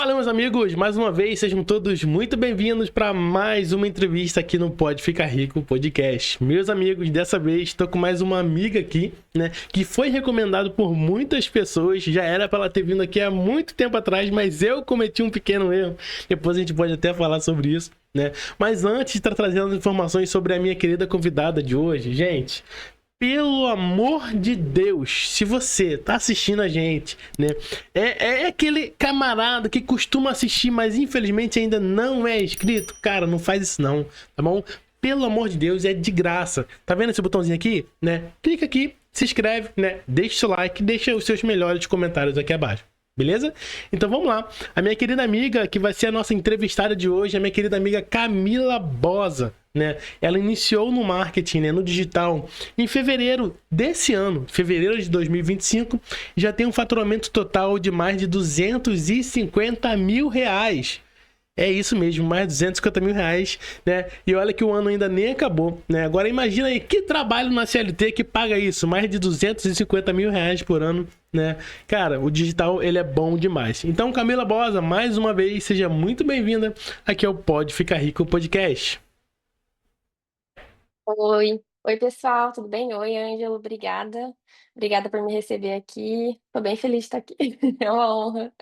Fala, meus amigos, mais uma vez, sejam todos muito bem-vindos para mais uma entrevista aqui no Pode Ficar Rico Podcast. Meus amigos, dessa vez estou com mais uma amiga aqui, né, que foi recomendado por muitas pessoas, já era para ela ter vindo aqui há muito tempo atrás, mas eu cometi um pequeno erro, depois a gente pode até falar sobre isso, né? Mas antes de estar trazendo informações sobre a minha querida convidada de hoje, gente, pelo amor de Deus, se você tá assistindo a gente, né? É aquele camarada que costuma assistir, mas infelizmente ainda não é inscrito. Cara, não faz isso não, tá bom? Pelo amor de Deus, é de graça. Tá vendo esse botãozinho aqui, né? Clica aqui, se inscreve, né? Deixa o seu like, deixa os seus melhores comentários aqui abaixo. Beleza? Então vamos lá. A minha querida amiga, que vai ser a nossa entrevistada de hoje, a minha querida amiga Camila Bosa, né? Ela iniciou no marketing, né, no digital, em fevereiro desse ano, fevereiro de 2025, e já tem um faturamento total de mais de 250 mil reais. É isso mesmo, mais de 250 mil reais, né? E olha que o ano ainda nem acabou, né? Agora imagina aí, que trabalho na CLT que paga isso? Mais de 250 mil reais por ano, né? Cara, o digital, ele é bom demais. Então, Camila Bosa, mais uma vez, seja muito bem-vinda aqui ao Pode Ficar Rico Podcast. Oi, pessoal, tudo bem? Oi, Ângelo, obrigada. Obrigada por me receber aqui. Tô bem feliz de estar aqui. É uma honra.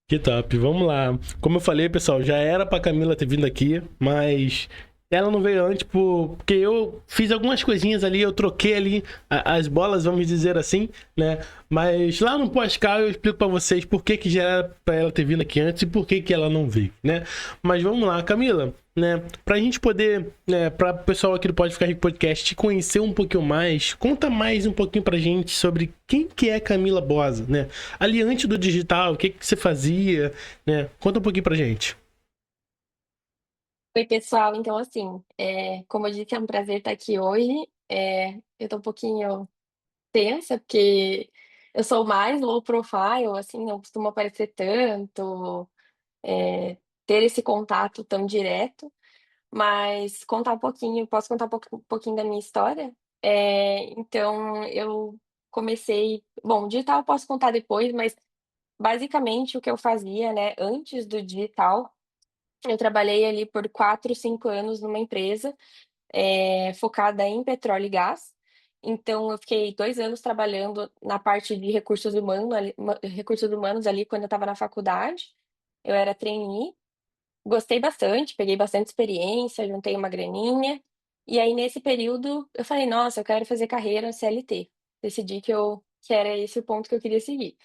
Que top, vamos lá. Como eu falei, pessoal, já era pra Camila ter vindo aqui, mas ela não veio antes porque eu fiz algumas coisinhas ali, eu troquei ali as bolas, vamos dizer assim, né? Mas lá no pós-cal eu explico pra vocês por que que já era pra ela ter vindo aqui antes e por que que ela não veio, né? Mas vamos lá, Camila, né? Pra gente poder, né, pra o pessoal aqui do Pode Ficar Rico Podcast te conhecer um pouquinho mais, conta mais um pouquinho pra gente sobre quem que é Camila Bosa, né? Ali antes do digital, o que que você fazia, né? Conta um pouquinho pra gente. Oi, pessoal. Então, assim, como eu disse, é um prazer estar aqui hoje. Eu tô um pouquinho tensa, porque eu sou mais low profile, assim, não costumo aparecer tanto, ter esse contato tão direto. Mas contar um pouquinho, posso contar um pouquinho da minha história? Então eu comecei, bom, digital eu posso contar depois, mas basicamente o que eu fazia, né, antes do digital, eu trabalhei ali por 4, 5 anos numa empresa, focada em petróleo e gás. Então eu fiquei 2 anos trabalhando na parte de recursos humanos ali quando eu estava na faculdade, eu era trainee. Gostei bastante, peguei bastante experiência, juntei uma graninha, e aí nesse período eu falei: "Nossa, eu quero fazer carreira CLT". Decidi que era esse o ponto que eu queria seguir.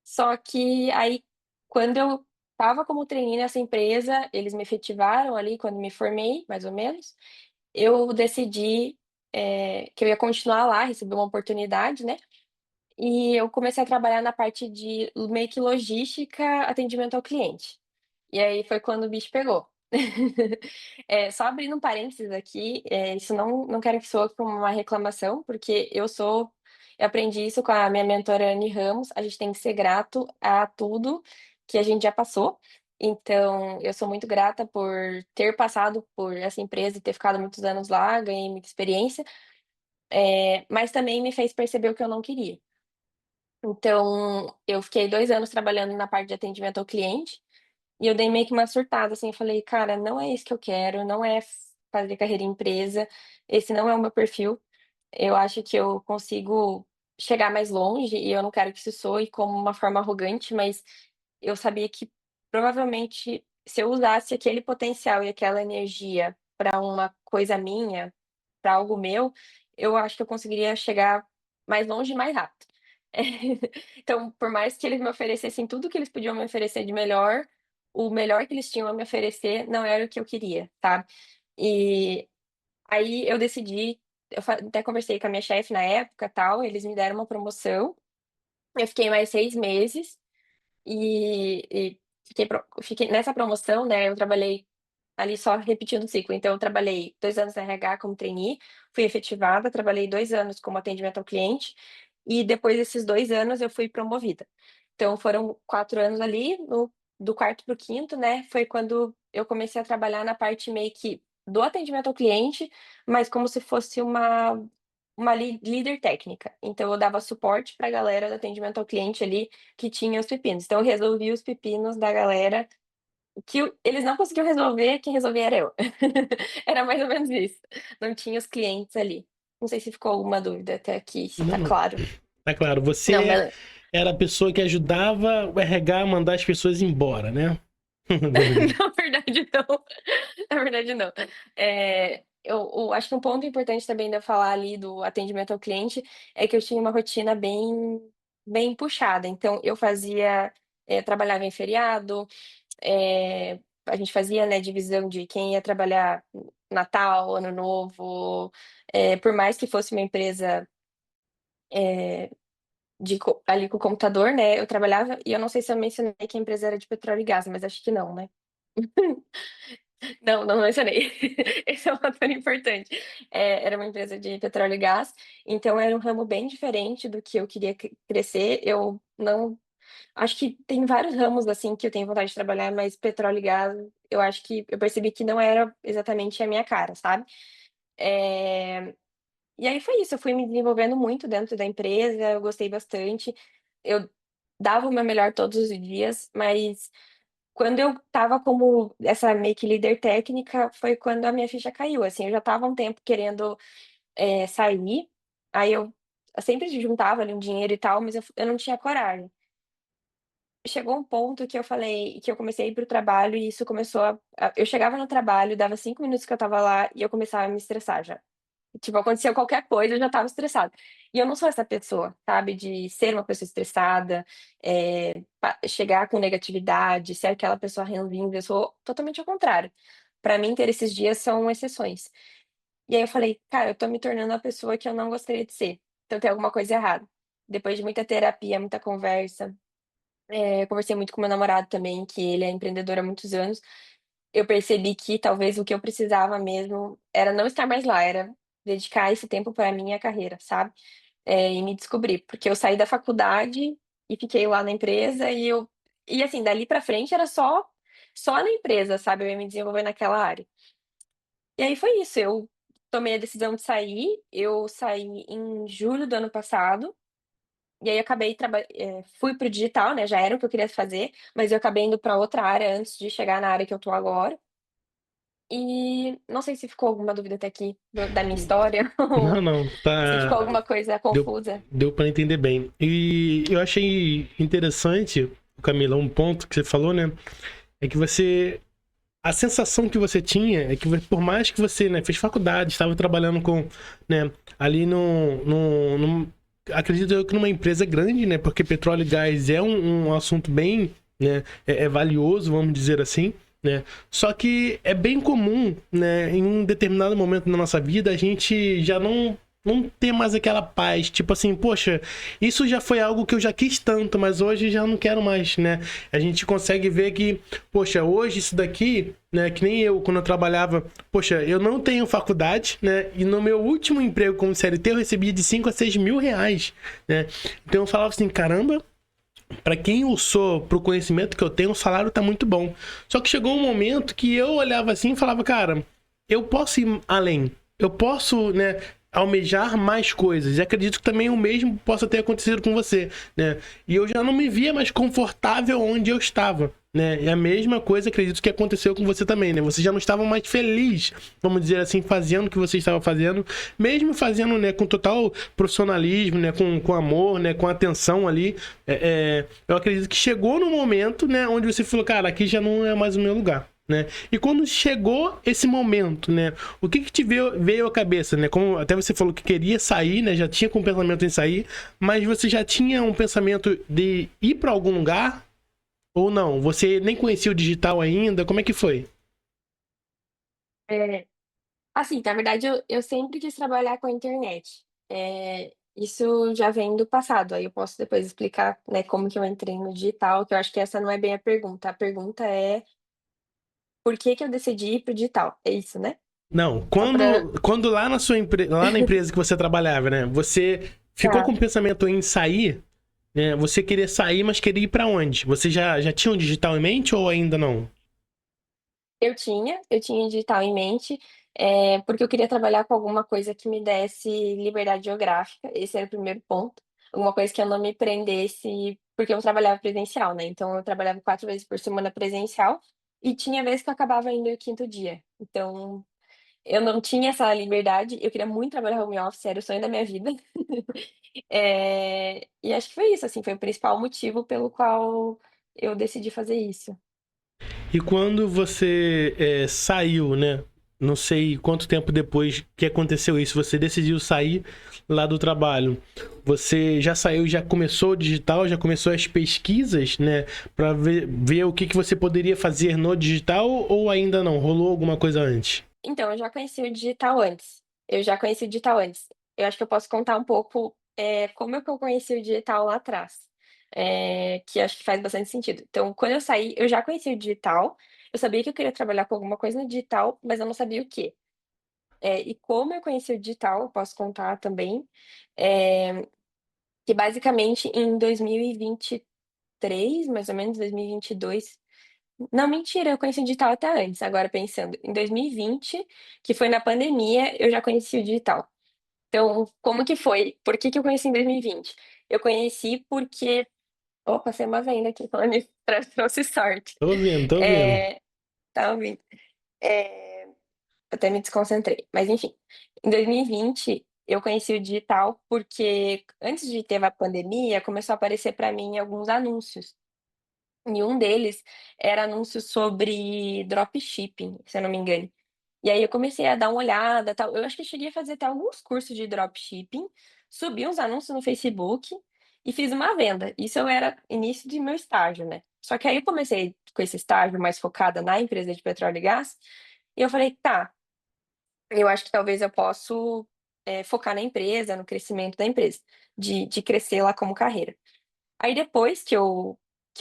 Só que aí, quando eu estava como trainee nessa empresa, eles me efetivaram ali quando me formei, mais ou menos, eu decidi, que eu ia continuar lá, recebi uma oportunidade, né, e eu comecei a trabalhar na parte de meio que logística, atendimento ao cliente. E aí foi quando o bicho pegou. Só abrindo um parênteses aqui, isso não quero que soe como uma reclamação, porque eu aprendi isso com a minha mentora Anne Ramos, a gente tem que ser grato a tudo que a gente já passou. Então, eu sou muito grata por ter passado por essa empresa e ter ficado muitos anos lá, ganhei muita experiência, mas também me fez perceber o que eu não queria. Então, eu fiquei 2 anos trabalhando na parte de atendimento ao cliente, e eu dei meio que uma surtada, assim, eu falei: "Cara, não é isso que eu quero, não é fazer carreira em empresa, esse não é o meu perfil, eu acho que eu consigo chegar mais longe e eu não quero que isso soe como uma forma arrogante, mas eu sabia que provavelmente se eu usasse aquele potencial e aquela energia para uma coisa minha, para algo meu, eu acho que eu conseguiria chegar mais longe e mais rápido". Então, por mais que eles me oferecessem tudo que eles podiam me oferecer de melhor, o melhor que eles tinham a me oferecer não era o que eu queria, sabe. E aí eu decidi, até conversei com a minha chefe na época, tal, eles me deram uma promoção, eu fiquei mais 6 meses e fiquei nessa promoção, né, eu trabalhei ali só repetindo o ciclo, então eu trabalhei 2 anos na RH como trainee, fui efetivada, trabalhei 2 anos como atendimento ao cliente, e depois desses 2 anos eu fui promovida. Então foram 4 anos ali, do quarto para o quinto, né, foi quando eu comecei a trabalhar na parte meio que do atendimento ao cliente, mas como se fosse uma líder técnica, então eu dava suporte para a galera do atendimento ao cliente ali, que tinha os pepinos. Então eu resolvia os pepinos da galera que eles não conseguiam resolver, quem resolvia era eu. Era mais ou menos isso. Não tinha os clientes ali. Não sei se ficou alguma dúvida até aqui, se tá Não, claro. tá claro. Não, Você beleza. era a pessoa que ajudava o RH a mandar as pessoas embora, né? Beleza. Na verdade não, na verdade não. Eu acho que um ponto importante também de eu falar ali do atendimento ao cliente, é que eu tinha uma rotina bem puxada, então eu fazia trabalhava em feriado, a gente fazia, né, divisão de quem ia trabalhar Natal, Ano Novo, por mais que fosse uma empresa, eh, ali com o computador, né, eu trabalhava e eu não sei se eu mencionei que a empresa era de petróleo e gás, mas acho que não, né? Não, não mencionei. Esse é um fator importante. Era uma empresa de petróleo e gás, então era um ramo bem diferente do que eu queria crescer. Eu não acho que tem vários ramos, assim, que eu tenho vontade de trabalhar, mas petróleo e gás, eu acho que eu percebi que não era exatamente a minha cara, sabe. Eh, e aí foi isso, eu fui me desenvolvendo muito dentro da empresa, eu gostei bastante. Eu dava o meu melhor todos os dias, mas quando eu estava como essa meio que líder técnica, foi quando a minha ficha caiu, assim, eu já estava há um tempo querendo, sair, aí eu sempre juntava ali um dinheiro e tal, mas eu não tinha coragem. Chegou um ponto que eu falei que eu comecei a ir para o trabalho e isso começou eu chegava no trabalho, dava 5 minutos que eu estava lá e eu começava a me estressar já. Tipo, acontecia qualquer coisa, eu já estava estressada. E eu não sou essa pessoa, sabe, de ser uma pessoa estressada, chegar com negatividade, ser aquela pessoa ranzinza, eu sou totalmente ao contrário. Pra mim, ter esses dias são exceções. E aí eu falei: "Cara, eu tô me tornando a pessoa que eu não gostaria de ser, então tem alguma coisa errada". Depois de muita terapia, muita conversa, eu conversei muito com meu namorado também, que ele é empreendedor há muitos anos, eu percebi que talvez o que eu precisava mesmo era não estar mais lá, era dedicar esse tempo para minha carreira, sabe. E me descobrir, porque eu saí da faculdade e fiquei lá na empresa e assim, dali pra frente era só na empresa, sabe, eu ia me desenvolver naquela área. E aí foi isso, eu tomei a decisão de sair, eu saí em julho do ano passado, e aí eu acabei fui para o digital, né, já era o que eu queria fazer, mas eu acabei indo pra outra área antes de chegar na área que eu tô agora. E não sei se ficou alguma dúvida até aqui da minha história Não, ou não, se ficou tá. alguma coisa Deu, confusa. deu para entender bem. E eu achei interessante, Camila, um ponto que você falou, né? É que você. A sensação que você tinha é que, por mais que você, né, fez faculdade, estava trabalhando com, né, ali acredito eu que numa empresa grande, né, porque petróleo e gás é um assunto bem, né, é valioso, vamos dizer assim, né, só que é bem comum, né, em um determinado momento da nossa vida, a gente já não ter mais aquela paz, tipo assim, poxa, isso já foi algo que eu já quis tanto, mas hoje já não quero mais, né? A gente consegue ver que, poxa, hoje isso daqui, né, que nem eu, quando eu trabalhava, poxa, eu não tenho faculdade, né, e no meu último emprego como CLT eu recebia de 5 a 6 mil reais, né? Então eu falava assim, caramba, para quem eu sou, pro conhecimento que eu tenho, o salário tá muito bom. Só que chegou um momento que eu olhava assim e falava, cara, eu posso ir além. Eu posso, né, almejar mais coisas. E acredito que também o mesmo possa ter acontecido com você, né? E eu já não me via mais confortável onde eu estava, né? E a mesma coisa acredito que aconteceu com você também, né? Você já não estava mais feliz, vamos dizer assim, fazendo o que você estava fazendo, mesmo fazendo, né, com total profissionalismo, né, com amor, né, com atenção ali. Eu acredito que chegou no momento, né, onde você falou, cara, aqui já não é mais o meu lugar. Né? E quando chegou esse momento, né? O que te veio à cabeça, né? Como até você falou que queria sair, né? Já tinha com pensamento em sair, mas você já tinha um pensamento de ir para algum lugar ou não? Você nem conhecia o digital ainda? Como é que foi? É, assim, na verdade eu sempre quis trabalhar com a internet. Isso já vem do passado, aí eu posso depois explicar, né, como que eu entrei no digital, que eu acho que essa não é bem a pergunta é: "Por que que eu decidi ir para o digital?", é isso, né? Não, Só pra quando lá lá na empresa que você trabalhava, né? Você ficou com tá. o pensamento em sair, né? Você queria sair, mas queria ir para onde? Você já tinha um digital em mente ou ainda não? Eu tinha digital em mente, porque eu queria trabalhar com alguma coisa que me desse liberdade geográfica, esse era o primeiro ponto. Alguma coisa que eu não me prendesse, porque eu trabalhava presencial, né? Então eu trabalhava 4 vezes por semana presencial e tinha vezes que eu acabava indo o quinto dia. Então eu não tinha essa liberdade, eu queria muito trabalhar home office, era o sonho da minha vida. E acho que foi isso, assim, foi o principal motivo pelo qual eu decidi fazer isso. E quando você saiu, né? Não sei quanto tempo depois que aconteceu isso, você decidiu sair lá do trabalho. Você já saiu, já começou o digital, já começou as pesquisas, né? Para ver o que você poderia fazer no digital ou ainda não? Rolou alguma coisa antes? Então, eu já conheci o digital antes. Eu já conheci o digital antes. Eu acho que eu posso contar um pouco, como é que eu conheci o digital lá atrás, que acho que faz bastante sentido. Então, quando eu saí, eu já conhecia o digital, eu sabia que eu queria trabalhar com alguma coisa no digital, mas eu não sabia o quê. E como eu conheci o digital, eu posso contar também, eh, que basicamente em 2023, mais ou menos, 2022. Não, mentira, eu conheci o digital até antes, agora pensando. Em 2020, que foi na pandemia, eu já conheci o digital. Então, como que foi? Por que que eu conheci em 2020? Eu conheci porque opa, saiu uma venda aqui falando isso, trouxe sorte. Tô ouvindo, tô ouvindo. Eh, tá ouvindo? Eh, até me desconcentrei, mas enfim. Em 2020, eu conheci o digital porque antes de ter a pandemia, começou a aparecer para mim alguns anúncios. E um deles era anúncio sobre dropshipping, se eu não me engano. E aí eu comecei a dar uma olhada, tal. Eu acho que eu cheguei a fazer até alguns cursos de dropshipping, subi uns anúncios no Facebook e fiz uma venda. Isso eu era início de meu estágio, né. Só que aí eu comecei com esse estágio mais focada na empresa de petróleo e gás, e eu falei: "Tá, eu acho que talvez eu posso, focar na empresa, no crescimento da empresa, de crescer lá como carreira". Aí depois que eu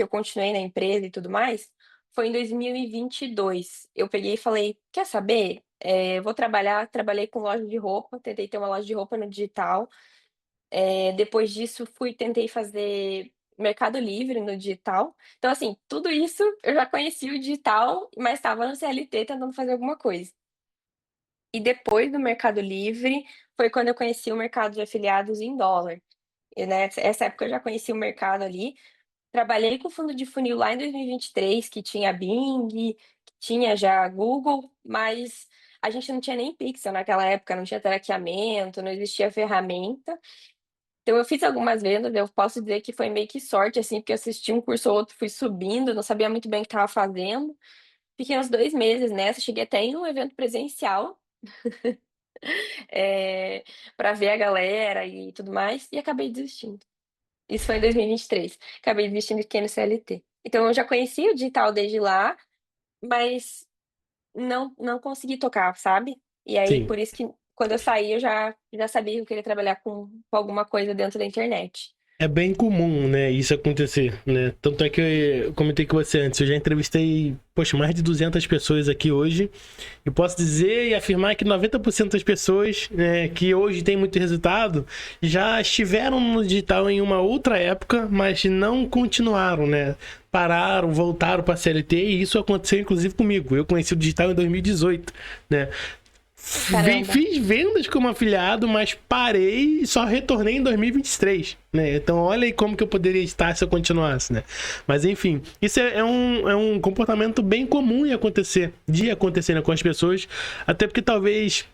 continuei na empresa e tudo mais, foi em 2022. Eu peguei e falei: "Quer saber? Vou trabalhar", trabalhei com loja de roupa, tentei ter uma loja de roupa no digital. Depois disso tentei fazer Mercado Livre no digital. Então, assim, tudo isso eu já conhecia o digital, mas estava no CLT tentando fazer alguma coisa. E depois do Mercado Livre, foi quando eu conheci o mercado de afiliados em dólar. E nessa época eu já conhecia o mercado ali. Trabalhei com fundo de funil lá em 2023, que tinha Bing, que tinha já Google, mas a gente não tinha nem pixel naquela época, não tinha traqueamento, não existia ferramenta. Então eu fiz algumas vendas, eu posso dizer que foi meio que sorte, assim, porque eu assisti um curso ou outro, fui subindo, não sabia muito bem o que estava fazendo. Fiquei uns 2 meses nessa, cheguei até em um evento presencial, pra ver a galera e tudo mais, e acabei desistindo. Isso foi em 2023. Acabei desistindo e fiquei no CLT. Então eu já conhecia o digital desde lá, mas não consegui tocar, sabe. E aí Sim. por isso que quando eu saí eu já sabia que eu queria trabalhar com alguma coisa dentro da internet. É bem comum, né, isso acontecer, né? Tanto é que eu comentei com você antes, eu já entrevistei, poxa, mais de 200 pessoas aqui hoje, e posso dizer e afirmar que 90% das pessoas, né, que hoje têm muito resultado, já estiveram no digital em uma outra época, mas não continuaram, né? Pararam, voltaram para a CLT, e isso aconteceu inclusive comigo. Eu conheci o digital em 2018, né? Caramba. Fiz vendas como afiliado, mas parei e só retornei em 2023, né? Então olha aí como que eu poderia estar se eu continuasse, né? Mas enfim, isso é um comportamento bem comum de acontecer, né, com as pessoas, até porque talvez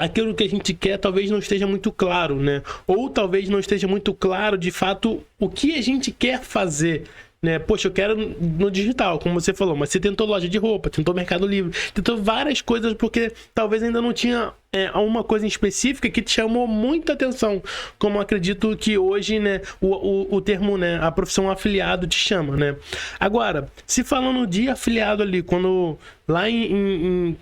aquilo que a gente quer talvez não esteja muito claro, né? Ou talvez não esteja muito claro de fato o que a gente quer fazer. Né? Poxa, eu quero no digital, como você falou, mas você tentou loja de roupa, tentou Mercado Livre, tentou várias coisas porque talvez ainda não tinha uma coisa em específica que te chamou muita atenção, como acredito que hoje, né, o termo, né, a profissão afiliado te chama, né? Agora, se falando de afiliado ali, quando lá em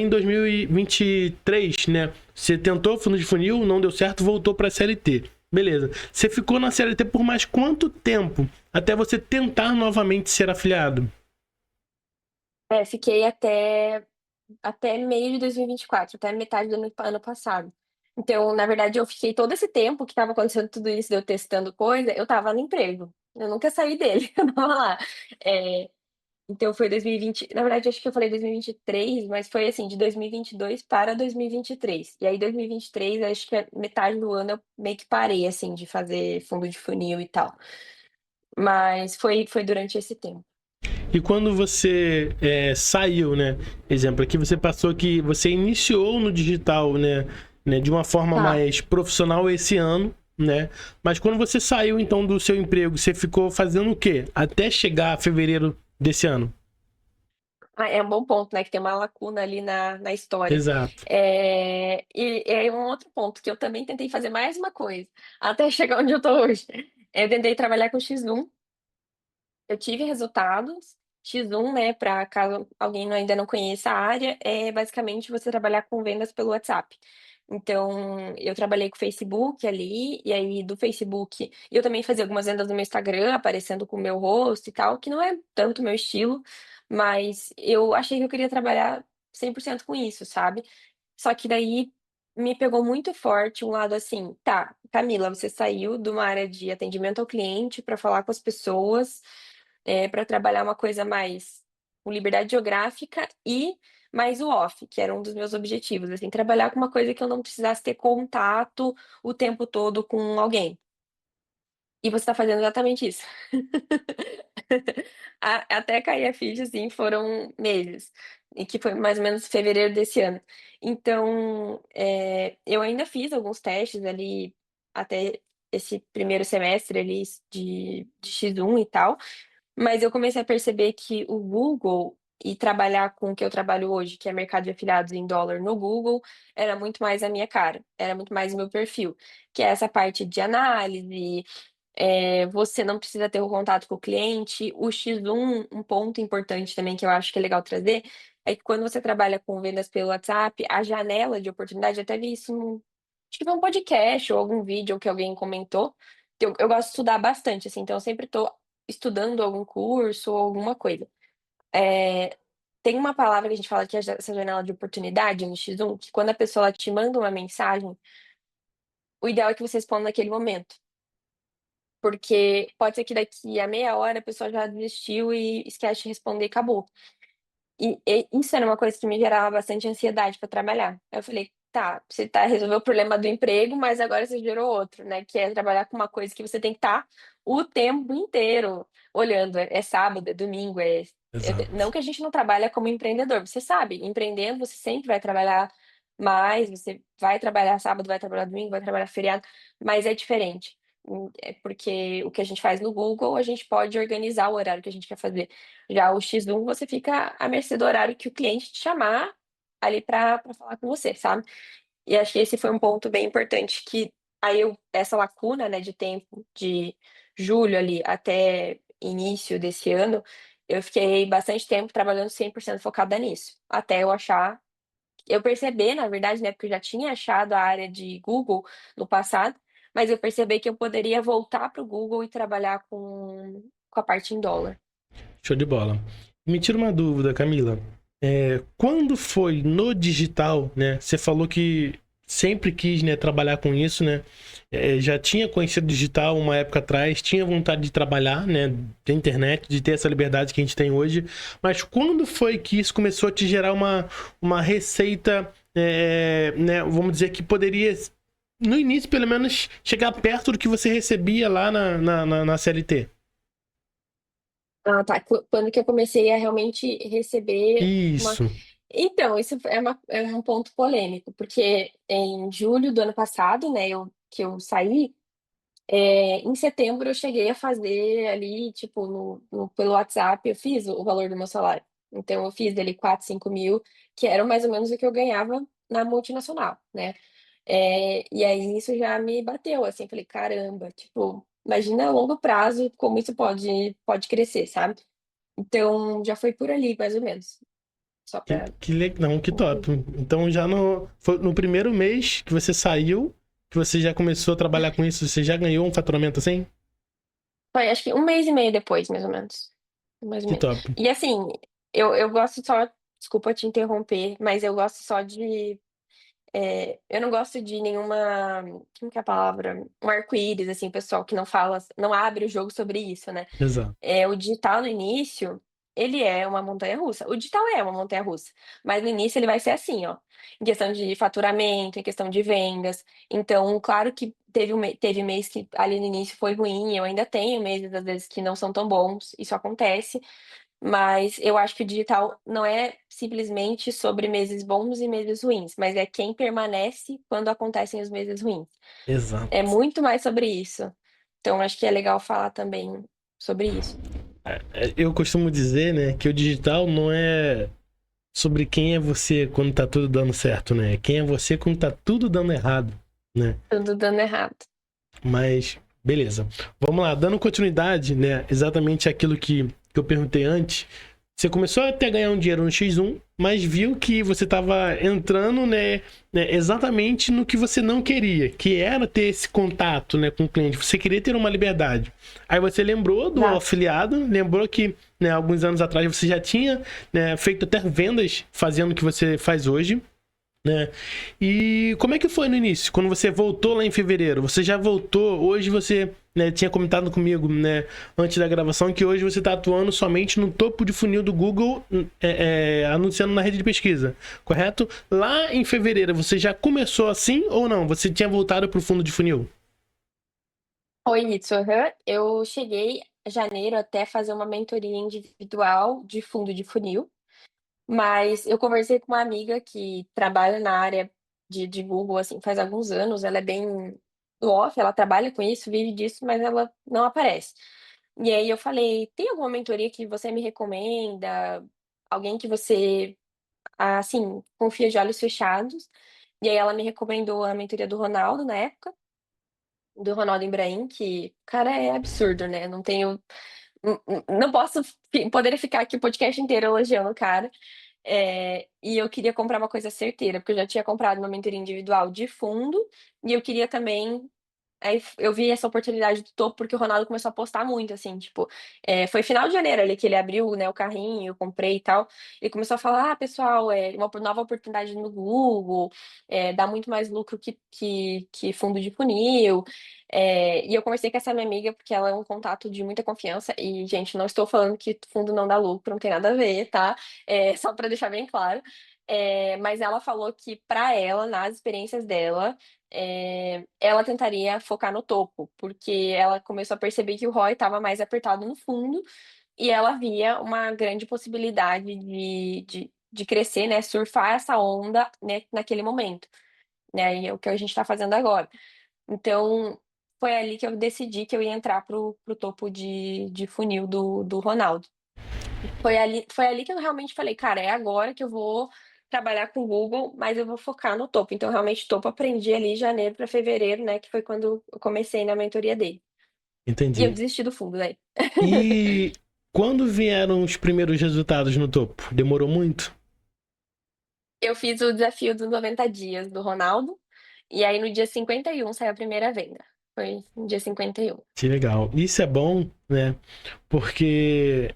2023, né, você tentou fundo de funil, não deu certo, voltou para CLT. Beleza. Você ficou na CLT por mais quanto tempo até você tentar novamente ser afiliado? Fiquei até meio de 2024, até metade do ano passado. Então, na verdade, eu fiquei todo esse tempo que estava acontecendo tudo isso, de eu testando coisa, eu estava no emprego. Eu nunca saí dele, eu estava lá. Eh Então foi 2020, na verdade acho que eu falei 2023, mas foi assim, de 2022 para 2023. E aí 2023, acho que a metade do ano eu meio que parei assim de fazer fundo de funil e tal. Mas foi durante esse tempo. E quando você saiu, né? Exemplo, aqui você passou que você iniciou no digital, né? De uma forma Tá. mais profissional esse ano, né? Mas quando você saiu, então, do seu emprego, você ficou fazendo o quê? Até chegar a fevereiro desse ano. Ah, é um bom ponto, né? Que tem uma lacuna ali na história. Exato. E é um outro ponto que eu também tentei fazer mais uma coisa, até chegar onde eu tô hoje. Eu tentei trabalhar com X1, eu tive resultados. X1, né, para caso alguém ainda não conheça a área, é basicamente você trabalhar com vendas pelo WhatsApp. Então, eu trabalhei com o Facebook ali, e aí do Facebook eu também fazia algumas vendas no meu Instagram, aparecendo com o meu rosto e tal, que não é tanto o meu estilo, mas eu achei que eu queria trabalhar 100% com isso, sabe. Só que daí me pegou muito forte um lado assim: "Tá, Camila, você saiu de uma área de atendimento ao cliente para falar com as pessoas, pra trabalhar uma coisa mais com liberdade geográfica e mais o off", que era um dos meus objetivos, assim, trabalhar com uma coisa que eu não precisasse ter contato o tempo todo com alguém. E você tá fazendo exatamente isso. Até cair a ficha, assim, foram meses, e que foi mais ou menos fevereiro desse ano. Então, eu ainda fiz alguns testes ali, até esse primeiro semestre ali de X1 e tal, mas eu comecei a perceber que o Google e trabalhar com o que eu trabalho hoje, que é mercado de afiliados em dólar no Google, era muito mais a minha cara, era muito mais o meu perfil, que é essa parte de análise, você não precisa ter o contato com o cliente. O X1, um ponto importante também que eu acho que é legal trazer, é que quando você trabalha com vendas pelo WhatsApp, a janela de oportunidade, até vi isso acho que foi um podcast ou algum vídeo que alguém comentou, que eu gosto de estudar bastante, assim, então eu sempre estou estudando algum curso ou alguma coisa. Eh, Tem uma palavra que a gente fala que é essa janela de oportunidade no X1, que quando a pessoa ela te manda uma mensagem, o ideal é que você responda naquele momento. Porque pode ser que daqui a meia hora a pessoa já desistiu e esquece de responder e acabou. E isso era uma coisa que me gerava bastante ansiedade para trabalhar. Aí eu falei: "Tá, você resolveu o problema do emprego, mas agora você gerou outro, né, que é trabalhar com uma coisa que você tem que estar o tempo inteiro olhando, é sábado, é domingo, não Exato. que a gente não trabalha como empreendedor, você sabe, empreendendo você sempre vai trabalhar mais, você vai trabalhar sábado, vai trabalhar domingo, vai trabalhar feriado, mas é diferente. É porque o que a gente faz no Google, a gente pode organizar o horário que a gente quer fazer. Já o X1 você fica à mercê do horário que o cliente te chamar ali para falar com você, sabe. E acho que esse foi um ponto bem importante que aí eu essa lacuna, né, de tempo de julho ali até início desse ano, eu fiquei bastante tempo trabalhando 100% focada nisso, até eu perceber, na verdade, né, porque eu já tinha achado a área de Google no passado, mas eu percebi que eu poderia voltar para o Google e trabalhar com a parte em dólar. Show de bola. Me tira uma dúvida, Camila. Quando foi no digital, né? Você falou que sempre quis, né, trabalhar com isso, né? Já tinha conhecido digital uma época atrás, tinha vontade de trabalhar, né, da internet, de ter essa liberdade que a gente tem hoje. Mas quando foi que isso começou a te gerar uma receita, né, vamos dizer que poderia, no início, pelo menos, chegar perto do que você recebia lá na CLT? Ah, tá. Quando que eu comecei a realmente receber uma Isso, então, isso é um ponto polêmico, porque em julho do ano passado, né, que eu saí, em setembro eu cheguei a fazer ali, tipo, pelo WhatsApp, eu fiz o valor do meu salário. Então eu fiz ali 4, 5 mil, que eram mais ou menos o que eu ganhava na multinacional, né. E aí isso já me bateu, assim, falei: "Caramba", tipo, imagina a longo prazo como isso pode crescer, sabe. Então já foi por ali mais ou menos, só pra não, que top. Então já foi no primeiro mês que você saiu, que você já começou a trabalhar com isso, você já ganhou um faturamento assim? foi acho que um mês e meio depois, mais ou menos. Um mês e Que meio. top. E assim, eu gosto só desculpa te interromper, mas eu gosto só eu não gosto de nenhuma como que é a palavra? Um arco-íris, assim, pessoal que não abre o jogo sobre isso, né. Exato. O digital no início, ele é uma montanha-russa. O digital é uma montanha-russa, mas no início ele vai ser assim, ó, em questão de faturamento, em questão de vendas. Então, claro que teve mês que ali no início foi ruim, eu ainda tenho meses, às vezes, que não são tão bons, isso acontece, mas eu acho que o digital não é simplesmente sobre meses bons e meses ruins, mas é quem permanece quando acontecem os meses ruins. É Exato. muito mais sobre isso. Então acho que é legal falar também sobre isso. Eu costumo dizer, né, que o digital não é sobre quem é você quando tá tudo dando certo, né? Quem é você quando tá tudo dando errado, né? Tudo dando errado. Mas, beleza. Vamos lá, dando continuidade, né? Exatamente aquilo que eu perguntei antes. Você começou até a ganhar um dinheiro no X1, mas viu que você estava entrando, né, exatamente no que você não queria, que era ter esse contato, né, com o cliente. Você queria ter uma liberdade. Aí você lembrou do Exato. afiliado, lembrou que, né, alguns anos atrás você já tinha, né, feito até vendas fazendo o que você faz hoje, né? E como é que foi no início? Quando você voltou lá em fevereiro? Você já voltou? Hoje você, né, tinha comentado comigo, né, antes da gravação, que hoje você está atuando somente no topo de funil do Google, anunciando na rede de pesquisa, correto? Lá em fevereiro você já começou assim ou não? Você tinha voltado para o fundo de funil? Foi isso, aham. Eu cheguei em janeiro até fazer uma mentoria individual de fundo de funil, mas eu conversei com uma amiga que trabalha na área de Google, assim, faz alguns anos, ela é bem no off, ela trabalha com isso, vive disso, mas ela não aparece. E aí eu falei: "Tem alguma mentoria que você me recomenda? Alguém que você, assim, confia de olhos fechados?". E aí ela me recomendou a mentoria do Ronaldo na época, do Ronaldo Ibrahim, que, cara, é absurdo, né, não tenho não posso poderia ficar aqui o podcast inteiro elogiando o cara. E eu queria comprar uma coisa certeira, porque eu já tinha comprado uma mentoria individual de fundo, e eu queria também. Aí eu vi essa oportunidade do topo, porque o Ronaldo começou a postar muito, assim, tipo, foi final de janeiro ali que ele abriu, né, o carrinho, eu comprei e tal. Ele começou a falar: "Ah, pessoal, uma nova oportunidade no Google, dá muito mais lucro que fundo de funil". E eu conversei com essa minha amiga, porque ela é um contato de muita confiança e, gente, não estou falando que fundo não dá lucro, não tem nada a ver, tá? Só para deixar bem claro. Mas ela falou que para ela, nas experiências dela, ela tentaria focar no topo, porque ela começou a perceber que o ROI estava mais apertado no fundo, e ela via uma grande possibilidade de crescer, né, surfar essa onda, né, naquele momento, né, e é o que a gente está fazendo agora. Então, foi ali que eu decidi que eu ia entrar pro topo de funil do Ronaldo. Foi ali que eu realmente falei: "Cara, é agora que eu vou trabalhar com o Google, mas eu vou focar no topo". Então, realmente, topo aprendi ali janeiro para fevereiro, né, que foi quando eu comecei na mentoria dele. E eu Entendi. desisti do fundo daí. E quando vieram os primeiros resultados no topo? Demorou muito? Eu fiz o desafio dos 90 dias do Ronaldo, e aí no dia 51 saiu a primeira venda. Foi no dia 51. Que legal. Isso é bom, né? Porque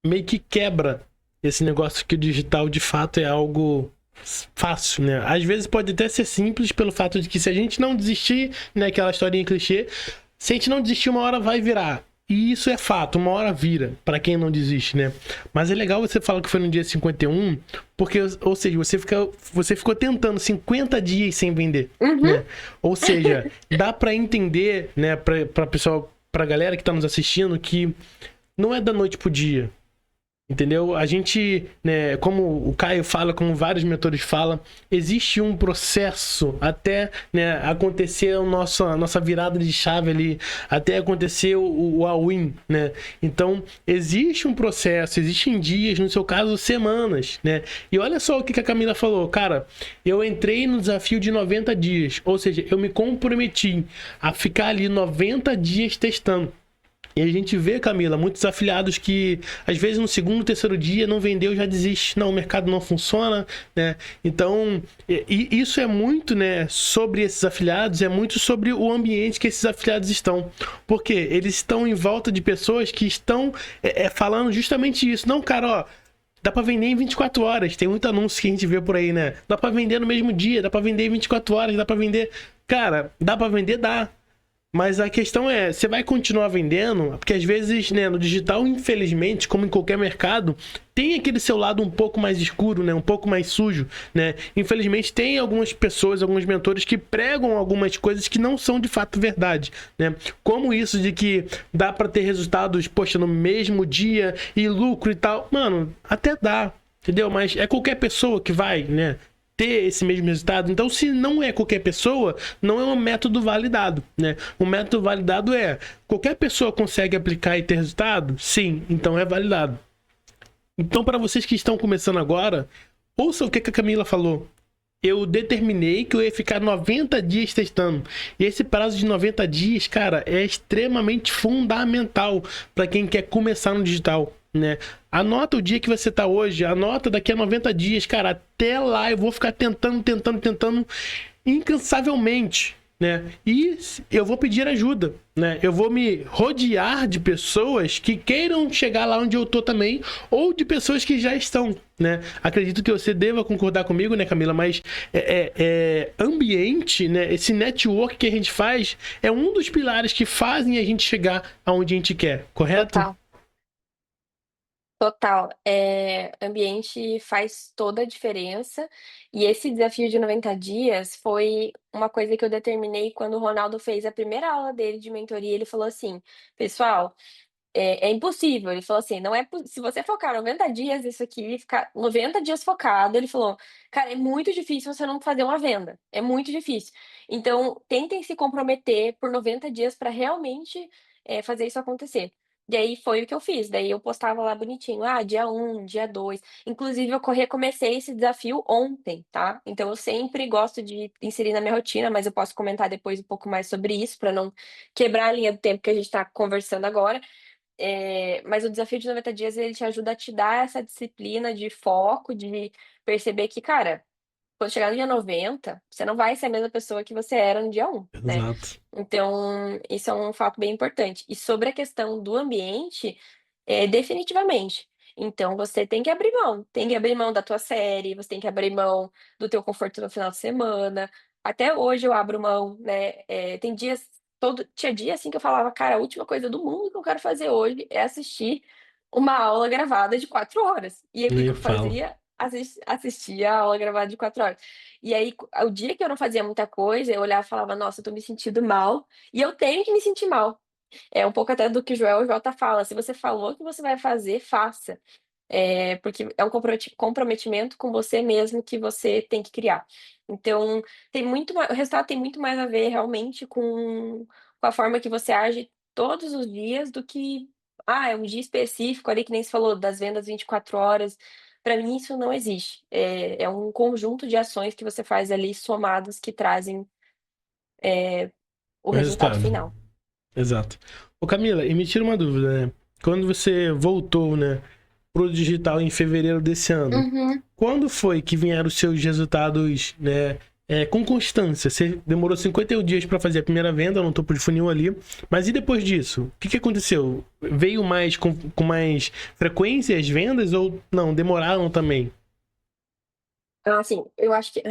meio que quebra esse negócio que o digital de fato é algo fácil, né? Às vezes pode até ser simples pelo fato de que se a gente não desistir, né, aquela historinha clichê, se a gente não desistir, uma hora vai virar. E isso é fato, uma hora vira, pra quem não desiste, né? Mas é legal você falar que foi no dia 51, porque, ou seja, você ficou tentando 50 dias sem vender, Uhum. né? Ou seja, dá pra entender, né, pra pessoal, pra galera que tá nos assistindo, que não é da noite pro dia. Entendeu? A gente, né, como o Caio fala, como vários mentores falam, existe um processo até, né, acontecer a nossa virada de chave ali, até acontecer o all-in, né? Então, existe um processo, existem dias, no seu caso, semanas, né? E olha só o que a Camila falou, cara, eu entrei no desafio de 90 dias, ou seja, eu me comprometi a ficar ali 90 dias testando. E a gente vê, Camila, muitos afiliados que às vezes no segundo, terceiro dia não vendeu, já desiste. Não, o mercado não funciona, né? Então, isso é muito, né, sobre esses afiliados, é muito sobre o ambiente que esses afiliados estão. Porque eles estão em volta de pessoas que estão falando justamente isso. Não, cara, ó, dá pra vender em 24 horas. Tem muito anúncio que a gente vê por aí, né? Dá pra vender no mesmo dia, dá pra vender em 24 horas, dá pra vender... Cara, dá pra vender? Dá. Mas a questão é, você vai continuar vendendo? Porque às vezes, né, no digital, infelizmente, como em qualquer mercado, tem aquele seu lado um pouco mais escuro, né, um pouco mais sujo, né? Infelizmente, tem algumas pessoas, alguns mentores que pregam algumas coisas que não são de fato verdade, né? Como isso de que dá para ter resultados, poxa, no mesmo dia e lucro e tal. Mano, até dá, entendeu? Mas é qualquer pessoa que vai, né, ter esse mesmo resultado. Então, se não é qualquer pessoa, não é um método validado, né? O método validado é qualquer pessoa consegue aplicar e ter resultado? Sim, então é validado. Então, para vocês que estão começando agora, ouça o que a Camila falou. Eu determinei que eu ia ficar 90 dias testando. E esse prazo de 90 dias, cara, é extremamente fundamental para quem quer começar no digital, né? Anota o dia que você tá hoje, anota daqui a 90 dias, cara, até lá eu vou ficar tentando incansavelmente, né? E eu vou pedir ajuda, né? Eu vou me rodear de pessoas que queiram chegar lá onde eu tô também, ou de pessoas que já estão, né? Acredito que você deva concordar comigo, né, Camila? Mas ambiente, né? Esse network que a gente faz é um dos pilares que fazem a gente chegar aonde a gente quer, correto? Total. Total. Ambiente faz toda a diferença. E esse desafio de 90 dias foi uma coisa que eu determinei quando o Ronaldo fez a primeira aula dele de mentoria. Ele falou assim: Pessoal, é impossível. Ele falou assim: Não é, se você focar 90 dias isso aqui, ficar 90 dias focado, ele falou: Cara, é muito difícil você não fazer uma venda. É muito difícil. Então, tentem se comprometer por 90 dias para realmente fazer isso acontecer. E aí foi o que eu fiz. Daí eu postava lá bonitinho, dia um, dia 2. Inclusive, eu recomecei esse desafio ontem, tá? Então eu sempre gosto de inserir na minha rotina, mas eu posso comentar depois um pouco mais sobre isso, para não quebrar a linha do tempo que a gente está conversando agora. Mas o desafio de 90 dias, ele te ajuda a te dar essa disciplina de foco, de perceber que, cara, quando chegar no dia 90, você não vai ser a mesma pessoa que você era no dia um, né? Exato. Então, isso é um fato bem importante. E sobre a questão do ambiente, definitivamente. Então, você tem que abrir mão da tua série, você tem que abrir mão do teu conforto no final de semana. Até hoje eu abro mão, né? Tem dias, tinha dia assim que eu falava, cara, a última coisa do mundo que eu quero fazer hoje é assistir uma aula gravada de 4 horas. E aí, o que que Nem eu falo. fazia? Assistia a aula gravada de 4 horas. E aí, o dia que eu não fazia muita coisa, eu olhava e falava, nossa, eu tô me sentindo mal. E eu tenho que me sentir mal. É um pouco até do que o Joel J fala. Se você falou que você vai fazer, faça. Porque é um comprometimento com você mesmo que você tem que criar. Então, o resultado tem muito mais a ver realmente com a forma que você age todos os dias do que, é um dia específico ali, que nem se falou, das vendas 24 horas. Para mim, isso não existe. É um conjunto de ações que você faz ali somadas que trazem o O resultado resultado. final. Exato. Ô Camila, e me tira uma dúvida, né? Quando você voltou, né, pro digital em fevereiro desse ano, Uhum. quando foi que vieram os seus resultados, né, com constância? Você demorou 51 dias para fazer a primeira venda no topo de funil ali, mas e depois disso? O que que aconteceu? Veio mais com mais frequência as vendas ou não? Demoraram também? Assim, eu acho que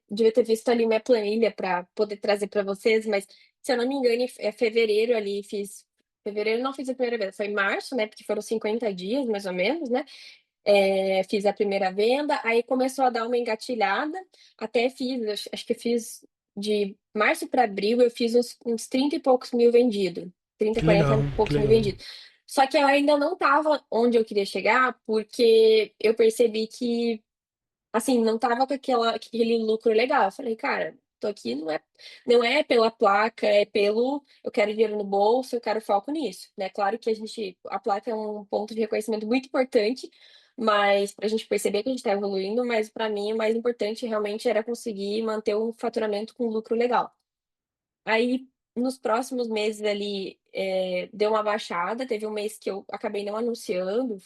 devia ter visto ali minha planilha para poder trazer para vocês, mas se eu não me engano, é fevereiro ali, fevereiro não fiz a primeira venda, foi março, né, porque foram 50 dias mais ou menos, né, fiz a primeira venda, aí começou a dar uma engatilhada, até acho que fiz de março para abril, eu fiz uns 30 e poucos mil vendidos, 30, Que 40 legal, e que poucos mil legal. vendidos. Só que eu ainda não estava onde eu queria chegar, porque eu percebi que, assim, não tava com aquele lucro legal. Eu falei: "Cara, tô aqui não é pela placa, é pelo eu quero dinheiro no bolso, eu quero foco nisso", né. Claro que a placa é um ponto de reconhecimento muito importante, mas pra gente perceber que a gente tá evoluindo, mas pra mim o mais importante realmente era conseguir manter um faturamento com lucro legal. Aí, nos próximos meses ali, deu uma baixada, teve um mês que eu acabei não anunciando,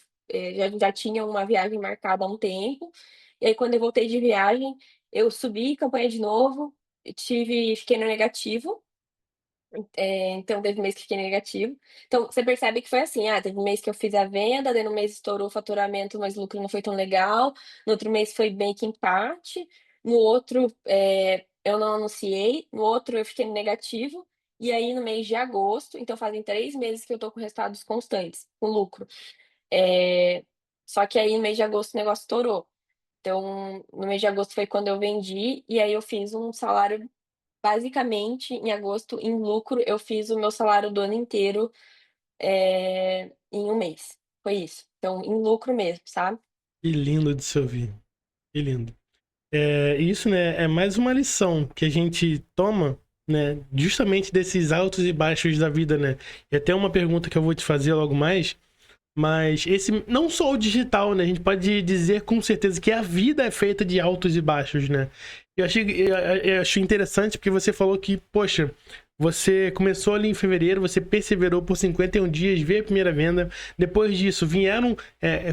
já tinha uma viagem marcada há um tempo, e aí quando eu voltei de viagem, eu subi campanha de novo, fiquei no negativo, então teve mês que fiquei negativo. Então você percebe que foi assim, teve mês que eu fiz a venda, daí no mês estourou o faturamento, mas o lucro não foi tão legal, no outro mês foi bem que empate, no outro, eu não anunciei, no outro eu fiquei no negativo, e aí no mês de agosto, então fazem 3 meses que eu tô com resultados constantes, com lucro. Eh, Só que aí no mês de agosto o negócio estourou. Então, no mês de agosto foi quando eu vendi, e aí eu fiz um salário basicamente em agosto, em lucro, eu fiz o meu salário do ano inteiro, em um mês. Foi isso. Então, em lucro mesmo, sabe? Que lindo de se ouvir. Que lindo. Isso, né, é mais uma lição que a gente toma, né, justamente desses altos e baixos da vida, né? E até uma pergunta que eu vou te fazer logo mais, mas esse, não só o digital, né? A gente pode dizer com certeza que a vida é feita de altos e baixos, né? Eu achei interessante porque você falou que, poxa, você começou ali em fevereiro, você perseverou por 51 dias, veio a primeira venda. Depois disso, vieram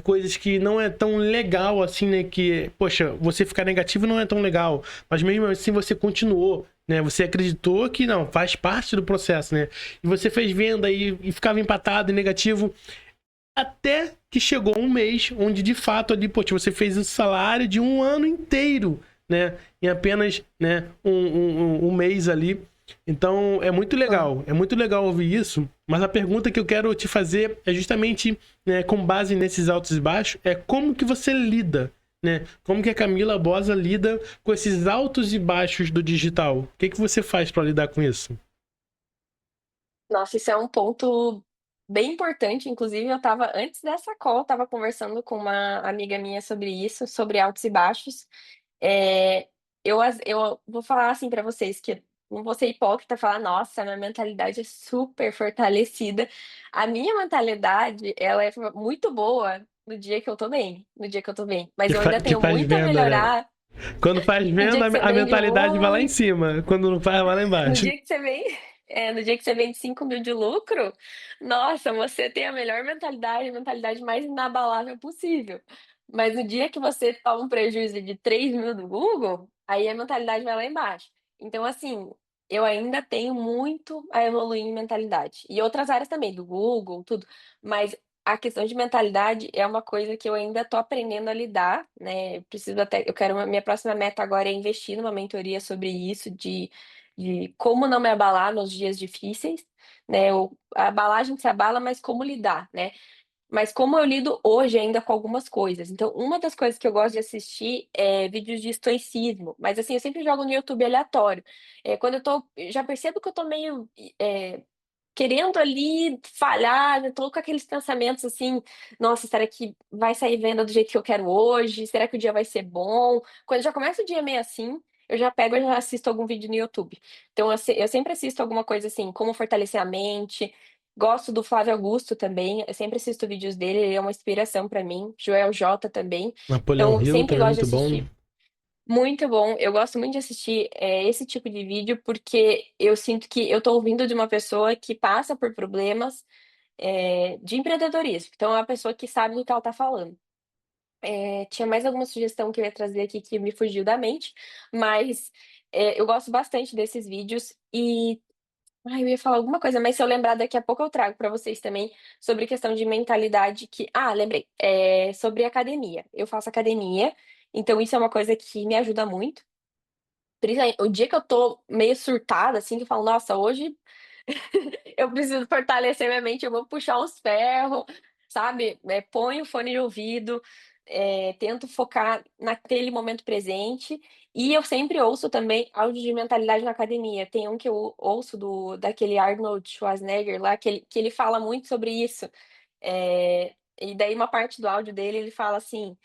coisas que não é tão legal assim, né? Que, poxa, você ficar negativo não é tão legal. Mas mesmo assim você continuou, né? Você acreditou que não, faz parte do processo, né? E você fez venda e ficava empatado e negativo. Até que chegou um mês onde, de fato, ali, poxa, você fez o salário de um ano inteiro, né? Em apenas, né, um mês ali. Então, é muito legal ouvir isso. Mas a pergunta que eu quero te fazer é justamente, né, com base nesses altos e baixos, é como que você lida, né? Como que a Camila Bosa lida com esses altos e baixos do digital? O que que você faz para lidar com isso? Nossa, isso é um ponto bem importante, inclusive eu estava antes dessa call, estava conversando com uma amiga minha sobre isso, sobre altos e baixos. Eu vou falar assim para vocês que não vou ser hipócrita, falar: "Nossa, minha mentalidade é super fortalecida". A minha mentalidade, ela é muito boa no dia que eu tô bem, no dia que eu tô bem, mas eu ainda Que tenho faz muito a venda, né? melhorar. Quando faz No dia venda, que você a vende mentalidade vai lá em muito. cima. Quando não faz, vai lá No embaixo. dia que você vem no dia que você vende 5.000 de lucro, nossa, você tem a melhor mentalidade, a mentalidade mais inabalável possível. Mas no dia que você toma um prejuízo de 3.000 do Google, aí a mentalidade vai lá embaixo. Então, assim, eu ainda tenho muito a evoluir em mentalidade. E outras áreas também, do Google, tudo. Mas a questão de mentalidade é uma coisa que eu ainda tô aprendendo a lidar, né, eu quero minha próxima meta agora é investir numa mentoria sobre isso, de como não me abalar nos dias difíceis, né, abalar a gente se abala, mas como lidar, né. Mas como eu lido hoje ainda com algumas coisas. Então, uma das coisas que eu gosto de assistir é vídeos de estoicismo, mas, assim, eu sempre jogo no YouTube aleatório. Quando já percebo que eu tô meio, querendo ali falhar, eu tô com aqueles pensamentos assim: "Nossa, será que vai sair venda do jeito que eu quero hoje? Será que o dia vai ser bom?". Quando já começa o dia meio assim, eu já pego e já assisto algum vídeo no YouTube. Então eu sempre assisto alguma coisa assim, como fortalecer a mente. Gosto do Flávio Augusto também, eu sempre assisto vídeos dele, ele é uma inspiração pra mim, Joel J também. Napoleão Então Hill sempre também é gosto de muito bom. assistir. Muito bom, eu gosto muito de assistir, esse tipo de vídeo, porque eu sinto que eu tô ouvindo de uma pessoa que passa por problemas, de empreendedorismo, então é uma pessoa que sabe do que ela tá falando. Tinha mais alguma sugestão que eu ia trazer aqui que me fugiu da mente, mas, eu gosto bastante desses vídeos e eu ia falar alguma coisa, mas se eu lembrar daqui a pouco eu trago para vocês também, sobre questão de mentalidade lembrei, sobre academia. Eu faço academia, então isso é uma coisa que me ajuda muito. Principalmente o dia que eu tô meio surtada, assim, que eu falo: "Nossa, hoje eu preciso fortalecer minha mente, eu vou puxar uns ferros", sabe, ponho o fone de ouvido, tento focar naquele momento presente, e eu sempre ouço também áudio de mentalidade na academia. Tem um que eu ouço daquele Arnold Schwarzenegger lá, que ele fala muito sobre isso. E daí uma parte do áudio dele, ele fala assim,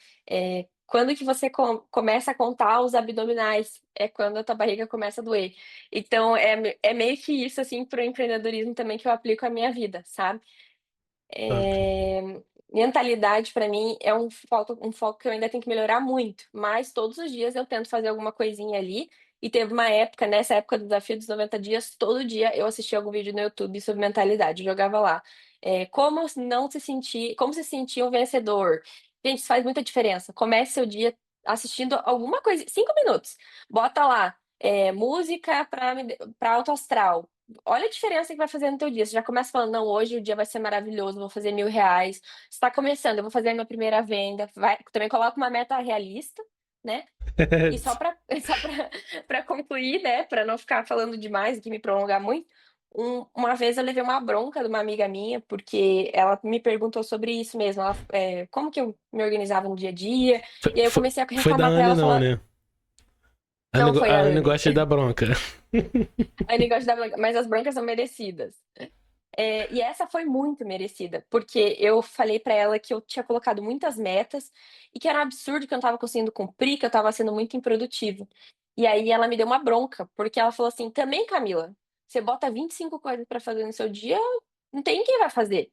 "Quando que você começa a contar os abdominais? É quando a tua barriga começa a doer". Então é meio que isso, assim, para o empreendedorismo também que eu aplico à minha vida, sabe. Top. Mentalidade para mim é um foco que eu ainda tenho que melhorar muito, mas todos os dias eu tento fazer alguma coisinha ali, e teve uma época, nessa época do desafio dos 90 dias, todo dia eu assistia algum vídeo no YouTube sobre mentalidade, eu jogava lá, como se sentir um vencedor. Gente, isso faz muita diferença, comece seu dia assistindo alguma coisa 5 minutos, bota lá, música para alto astral. Olha a diferença que vai fazer no teu dia. Você já começa falando: "Não, hoje o dia vai ser maravilhoso, vou fazer R$ 1.000". Está começando: "Eu vou fazer a minha primeira venda". Também coloca uma meta realista, né. E só para só para concluir, né, para não ficar falando demais aqui, me prolongar muito, Uma vez eu levei uma bronca de uma amiga minha, porque ela me perguntou sobre isso mesmo, como que eu me organizava no dia a dia, Foi, e aí eu foi, comecei a foi da reclamar pra Anne, ela, não, falar né? não foi a A Anne Anne. gosta de dar bronca. A Anne gosta de dar bronca, mas as broncas são merecidas. E essa foi muito merecida, porque eu falei pra ela que eu tinha colocado muitas metas e que era um absurdo que eu não estava conseguindo cumprir, que eu estava sendo muito improdutiva. E aí ela me deu uma bronca, porque ela falou assim: "Também, Camila, você bota 25 coisas pra fazer no seu dia, não tem quem vai fazer".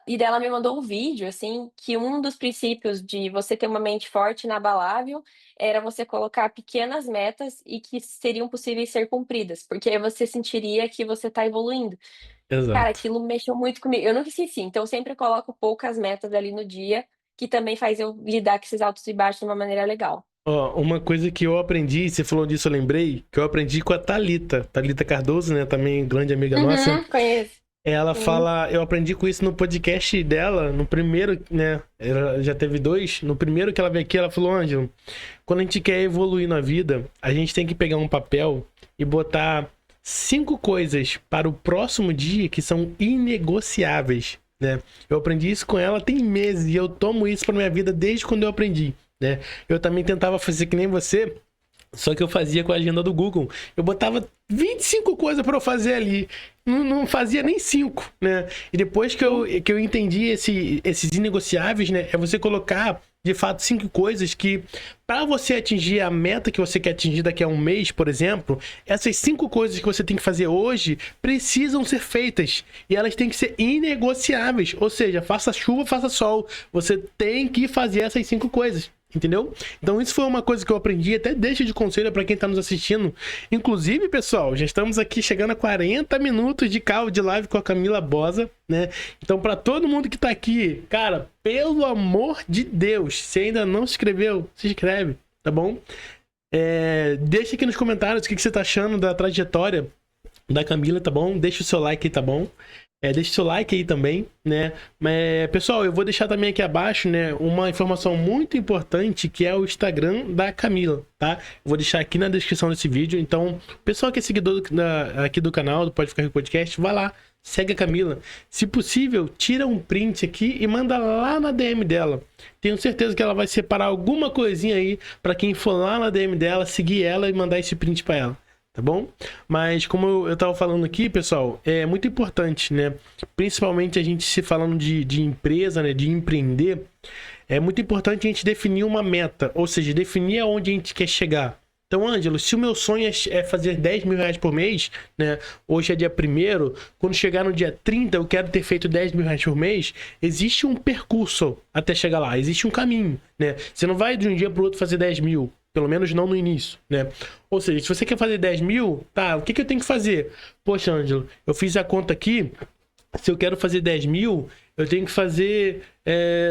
Daí ela me mandou um vídeo, assim, que um dos princípios de você ter uma mente forte e inabalável era você colocar pequenas metas e que seriam possíveis ser cumpridas, porque aí você sentiria que você tá evoluindo. Cara, Exato. aquilo mexeu muito comigo. Eu nunca esqueci, então eu sempre coloco poucas metas ali no dia, que também faz eu lidar com esses altos e baixos de uma maneira legal. Ó, uma coisa que eu aprendi, você falou disso, eu lembrei, que eu aprendi com a Thalita Cardoso, né? Também grande amiga nossa. Uhum, conheço. Ela Sim. fala, eu aprendi com isso no podcast dela, no primeiro, né? Ela já teve dois. No primeiro que ela veio aqui, ela falou: Ângelo, quando a gente quer evoluir na vida, a gente tem que pegar um papel e botar 5 coisas para o próximo dia que são inegociáveis, né? Eu aprendi isso com ela tem meses e eu tomo isso para minha vida desde quando eu aprendi, né? Eu também tentava fazer que nem você. Só que eu fazia com a agenda do Google. Eu botava 25 coisas para eu fazer ali. Não fazia nem 5, né? E depois que eu entendi esses inegociáveis, né? É você colocar, de fato, 5 coisas que, para você atingir a meta que você quer atingir daqui a um mês, por exemplo, essas 5 coisas que você tem que fazer hoje precisam ser feitas. E elas têm que ser inegociáveis. Ou seja, faça chuva, faça sol. Você tem que fazer essas 5 coisas. Entendeu? Então isso foi uma coisa que eu aprendi, até deixa de conselho para quem tá nos assistindo. Inclusive, pessoal, já estamos aqui chegando a 40 minutos de call de live com a Camila Bosa, né? Então para todo mundo que tá aqui, cara, pelo amor de Deus, se ainda não se inscreveu, se inscreve, tá bom? Deixa aqui nos comentários o que você tá achando da trajetória da Camila, tá bom? Deixa o seu like aí, tá bom? Deixa o seu like aí também, né? Mas, pessoal, eu vou deixar também aqui abaixo, né, uma informação muito importante que é o Instagram da Camila, tá? Eu vou deixar aqui na descrição desse vídeo. Então, pessoal que é seguidor aqui do canal, do Pode Ficar Rico Podcast, vai lá, segue a Camila. Se possível, tira um print aqui e manda lá na DM dela. Tenho certeza que ela vai separar alguma coisinha aí para quem for lá na DM dela, seguir ela e mandar esse print para ela. Tá bom? Mas como eu tava falando aqui, pessoal, é muito importante, né? Principalmente a gente se falando de empresa, né? De empreender, é muito importante a gente definir uma meta, ou seja, definir aonde a gente quer chegar. Então, Ângelo, se o meu sonho é fazer 10 mil reais por mês, né? Hoje é dia 1º, quando chegar no dia 30 eu quero ter feito 10 mil reais por mês, existe um percurso até chegar lá, existe um caminho, né? Você não vai de um dia pro outro fazer 10 mil. Pelo menos não no início, né? Ou seja, se você quer fazer 10 mil, tá, o que eu tenho que fazer? Poxa, Ângelo, eu fiz a conta aqui, se eu quero fazer 10 mil, eu tenho que fazer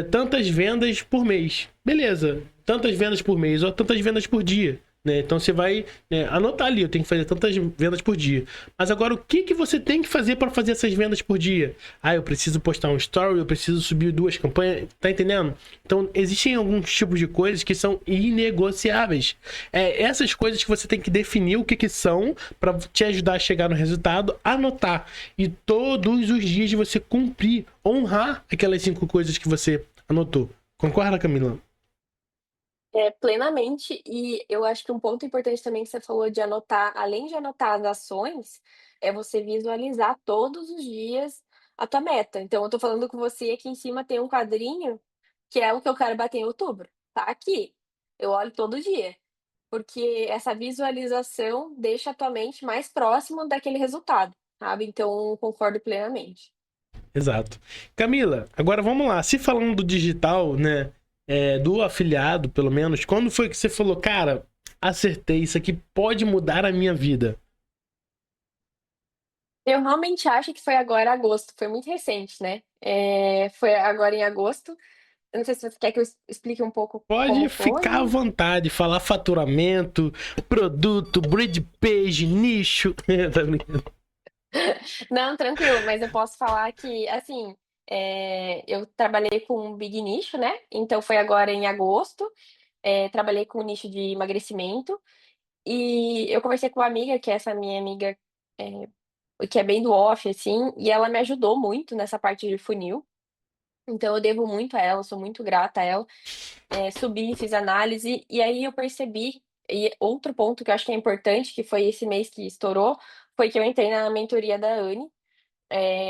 tantas vendas por mês. Beleza, tantas vendas por mês ou tantas vendas por dia. Né? Então você vai, né, anotar ali, eu tenho que fazer tantas vendas por dia. Mas agora o que você tem que fazer para fazer essas vendas por dia? Ah, eu preciso postar um story, eu preciso subir 2 campanhas, tá entendendo? Então existem alguns tipos de coisas que são inegociáveis. Essas coisas que você tem que definir o que são para te ajudar a chegar no resultado, anotar e todos os dias você cumprir, honrar aquelas 5 coisas que você anotou. Concorda, Camila? Plenamente, e eu acho que um ponto importante também que você falou de anotar, além de anotar as ações, é você visualizar todos os dias a tua meta. Então eu tô falando com você, aqui em cima tem um quadrinho, que é o que eu quero bater em outubro, tá aqui. Eu olho todo dia, porque essa visualização deixa a tua mente mais próxima daquele resultado, sabe. Então concordo plenamente. Exato. Camila, agora vamos lá. Se falando do digital, né? Do afiliado, pelo menos, quando foi que você falou, cara, acertei, isso aqui pode mudar a minha vida? Eu realmente acho que foi agora agosto, foi muito recente, né. Foi agora em agosto. Eu não sei se você quer que eu explique um pouco como Pode foi. ficar à vontade, falar faturamento, produto, bridge page, nicho. Tá brincando. Não, tranquilo, mas eu posso falar que, assim, eu trabalhei com um big nicho, né, então foi agora em agosto, trabalhei com o nicho de emagrecimento, e eu conversei com uma amiga, que é essa minha amiga, que é bem do off, assim, e ela me ajudou muito nessa parte de funil. Então eu devo muito a ela, sou muito grata a ela. Subi, fiz análise, e aí eu percebi, e outro ponto que eu acho que é importante, que foi esse mês que estourou, foi que eu entrei na mentoria da Anne.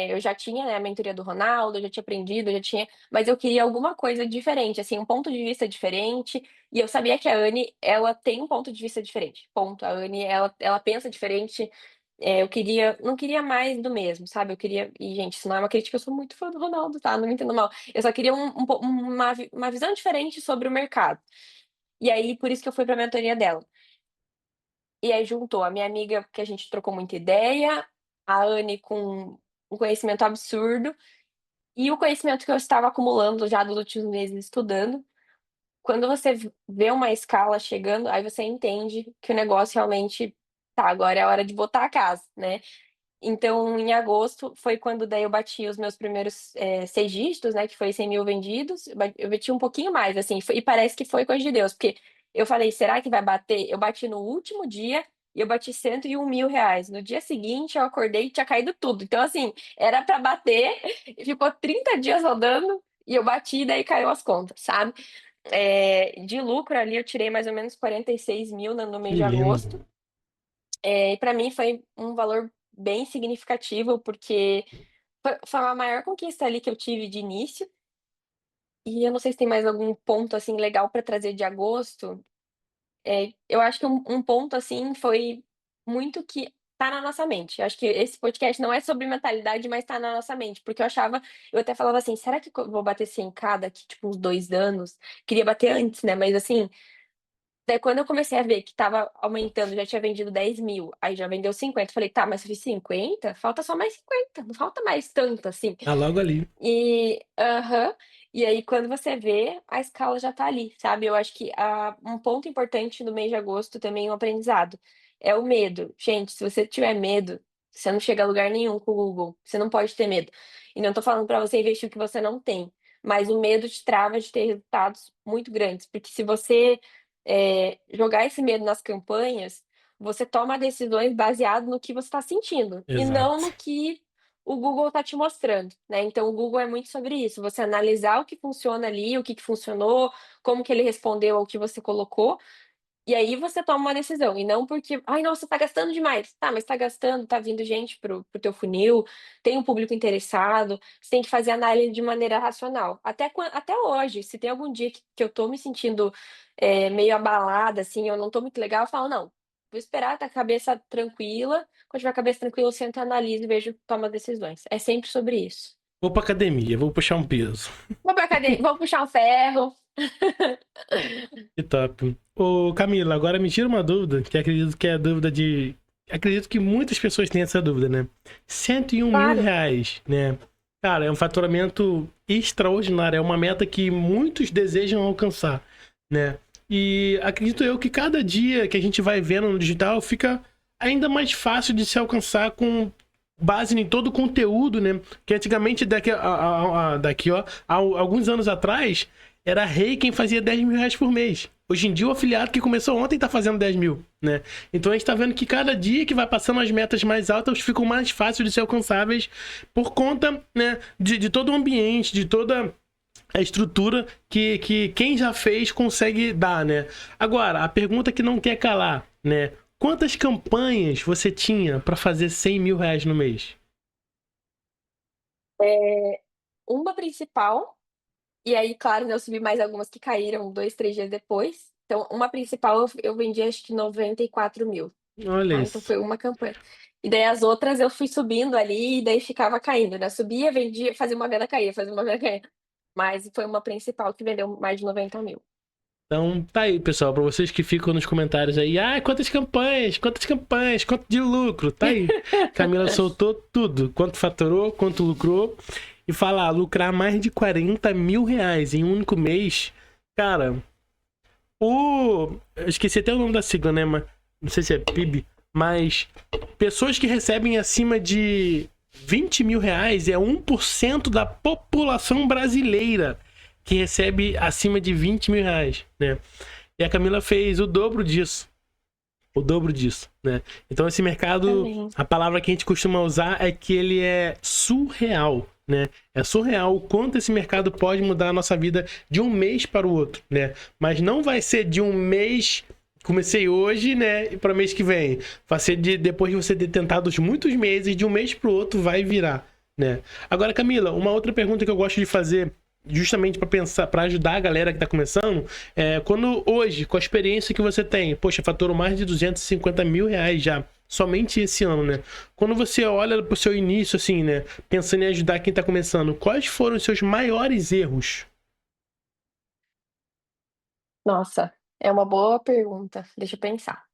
Eu já tinha, né, a mentoria do Ronaldo, eu já tinha aprendido, eu já tinha, mas eu queria alguma coisa diferente, assim, um ponto de vista diferente, e eu sabia que a Anne, ela tem um ponto de vista diferente, ponto. A Anne, ela pensa diferente. Não queria mais do mesmo, sabe? Eu queria, e gente, isso não é uma crítica, eu sou muito fã do Ronaldo, tá? Não me entenda mal. Eu só queria uma visão diferente sobre o mercado. E aí, por isso que eu fui pra mentoria dela. E aí juntou a minha amiga, que a gente trocou muita ideia, a Anne com um conhecimento absurdo, e o conhecimento que eu estava acumulando já dos últimos meses estudando. Quando você vê uma escala chegando, aí você entende que o negócio realmente tá, agora é a hora de botar a casa, né? Então, em agosto foi quando daí eu bati os meus primeiros 6 dígitos, né? Que foi 100 mil vendidos. Eu bati um pouquinho mais, assim, e parece que foi coisa de Deus, porque eu falei, será que vai bater? Eu bati no último dia e eu bati 101 mil reais. No dia seguinte, eu acordei e tinha caído tudo. Então, assim, era para bater, e ficou 30 dias rodando e eu bati e daí caiu as contas, sabe? De lucro ali, eu tirei mais ou menos 46 mil no Que mês de agosto. lindo. E para mim foi um valor bem significativo, porque foi a maior conquista ali que eu tive de início. E eu não sei se tem mais algum ponto assim legal para trazer de agosto. Eu acho que um ponto assim foi muito que tá na nossa mente. Eu acho que esse podcast não é sobre mentalidade, mas tá na nossa mente, porque eu até falava assim, será que eu vou bater 100K daqui tipo uns 2 anos? Queria bater antes, né? Mas assim, daí quando eu comecei a ver que estava aumentando, já tinha vendido 10 mil, aí já vendeu 50, falei, tá, mas eu fiz 50? Falta só mais 50, não falta mais tanto assim. Tá logo ali. Aham. E aí quando você vê, a escala já tá ali, sabe? Eu acho que um ponto importante no mês de agosto também é o aprendizado, é o medo. Gente, se você tiver medo, você não chega a lugar nenhum com o Google, você não pode ter medo. E não tô falando para você investir o que você não tem, mas o medo te trava de ter resultados muito grandes, porque se você jogar esse medo nas campanhas, você toma decisões baseado no que você está sentindo e não Exato. no que o Google está te mostrando, né? Então o Google é muito sobre isso, você analisar o que funciona ali, o que que funcionou, como que ele respondeu ao que você colocou, e aí você toma uma decisão, e não porque, ai, nossa, tá gastando demais. Tá, mas tá gastando, tá vindo gente pro teu funil, tem um público interessado, você tem que fazer análise de maneira racional. Até hoje, se tem algum dia que eu tô me sentindo meio abalada, assim, eu não tô muito legal, eu falo, não, vou esperar, tá com a cabeça tranquila. Quando tiver a cabeça tranquila, eu sento, analiso e vejo, toma decisões. É sempre sobre isso. Vou pra academia, vou puxar um peso. Vou pra cadeia, vou puxar um ferro. Que top. Ô, Camila, agora me tira uma dúvida, que acredito que é a dúvida de. Acredito que muitas pessoas têm essa dúvida, né? 101 mil Claro. reais, né? Cara, é um faturamento extraordinário, é uma meta que muitos desejam alcançar, né? E acredito eu que cada dia que a gente vai vendo no digital fica ainda mais fácil de se alcançar com base em todo o conteúdo, né? Que antigamente, há alguns anos atrás, era rei quem fazia 10 mil reais por mês. Hoje em dia, o afiliado que começou ontem tá fazendo 10 mil, né? Então a gente tá vendo que cada dia que vai passando as metas mais altas ficam mais fáceis de ser alcançáveis por conta, né, de todo o ambiente, de toda a estrutura que quem já fez consegue dar, né? Agora, a pergunta que não quer calar, né? Quantas campanhas você tinha para fazer 100 mil reais no mês? Uma principal. E aí, claro, né, eu subi mais algumas que caíram 2, 3 dias depois. Então, uma principal eu vendi acho que 94 mil, Olha tá? Então isso. foi uma campanha. E daí as outras eu fui subindo ali e daí ficava caindo, né? Subia, vendia, fazia uma venda, caía, fazia uma venda, caía. Mas foi uma principal que vendeu mais de 90 mil. Então, tá aí, pessoal, para vocês que ficam nos comentários aí, quantas campanhas, quanto de lucro, tá aí. Camila soltou tudo, quanto faturou, quanto lucrou, e fala, lucrar mais de 40 mil reais em um único mês, cara, eu esqueci até o nome da sigla, né, mas não sei se é PIB, mas pessoas que recebem acima de 20 mil reais é 1% da população brasileira que recebe acima de 20 mil reais, né? E a Camila fez o dobro disso. o dobro disso, né? Então esse mercado, Também. a palavra que a gente costuma usar é que ele é surreal, né? É surreal o quanto esse mercado pode mudar a nossa vida de um mês para o outro, né? Mas não vai ser de um mês, comecei hoje, né, e para mês que vem. Vai ser depois de você ter tentado muitos meses, de um mês para o outro vai virar, né? Agora, Camila, uma outra pergunta que eu gosto de fazer justamente para pensar, para ajudar a galera que tá começando, quando hoje, com a experiência que você tem, poxa, faturou mais de 250 mil reais já, somente esse ano, né? Quando você olha pro seu início, assim, né, pensando em ajudar quem tá começando, quais foram os seus maiores erros? Nossa, é uma boa pergunta. Deixa eu pensar.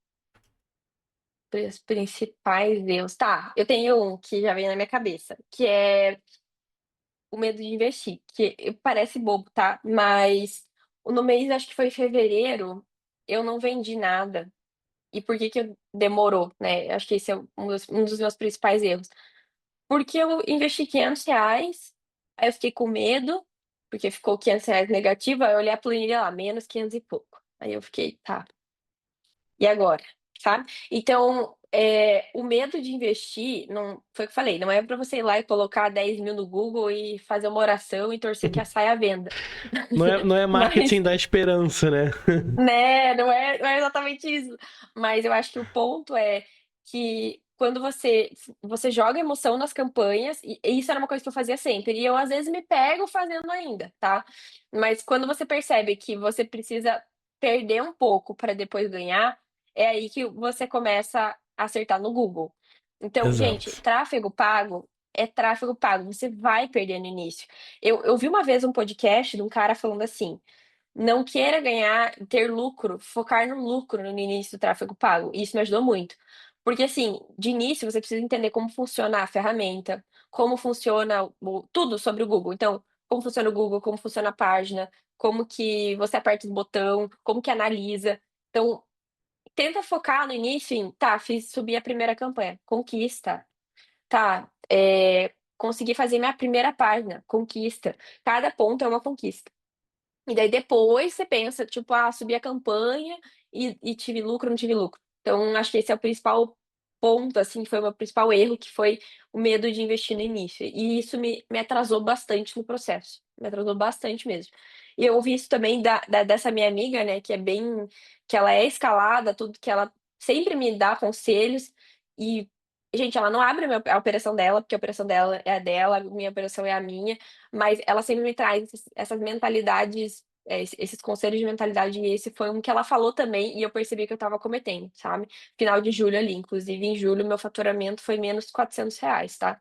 Os principais erros. Tá, eu tenho um que já vem na minha cabeça, que é o medo de investir, parece bobo, tá? Mas no mês, acho que foi fevereiro, eu não vendi nada. E por que que demorou, né? Acho que esse é um dos meus principais erros. Porque eu investi R$ 500, aí eu fiquei com medo, porque ficou R$ 500 negativo, aí eu olhei a planilha lá, menos 500 e pouco. Aí eu fiquei, tá, e agora? Sabe? Então, o medo de investir, não, foi o que eu falei, não é para você ir lá e colocar 10 mil no Google e fazer uma oração e torcer que saia a venda. Não é marketing Mas da esperança, né? né, não é exatamente isso. Mas eu acho que o ponto é que quando você joga emoção nas campanhas, e isso era uma coisa que eu fazia sempre, e eu às vezes me pego fazendo ainda, tá. Mas quando você percebe que você precisa perder um pouco para depois ganhar, é aí que você começa a acertar no Google. Então, gente, Exato. tráfego pago é tráfego pago, você vai perder no início. Eu vi uma vez um podcast de um cara falando assim: não queira ganhar, ter lucro, focar no lucro no início do tráfego pago. E isso me ajudou muito. Porque, assim, de início você precisa entender como funciona a ferramenta, como funciona tudo sobre o Google. Então, como funciona o Google, como funciona a página, como que você aperta o botão, como que analisa. Então, tenta focar no início em, tá, subir a primeira campanha, conquista. Tá, consegui fazer minha primeira página, conquista. Cada ponto é uma conquista. E daí depois você pensa, tipo: "Ah, subi a campanha e tive lucro, não tive lucro". Então acho que esse é o principal ponto, assim, foi o meu principal erro, que foi o medo de investir no início. E isso me atrasou bastante no processo, me atrasou bastante mesmo. E eu ouvi isso também dessa minha amiga, né, que ela é escalada, tudo, que ela sempre me dá conselhos e, gente, ela não abre a operação dela, porque a operação dela é a dela, a minha operação é a minha, mas ela sempre me traz essas mentalidades, esses conselhos de mentalidade, e esse foi um que ela falou também, e eu percebi que eu estava cometendo, sabe. Final de julho ali, inclusive em julho meu faturamento foi menos R$ 400, tá.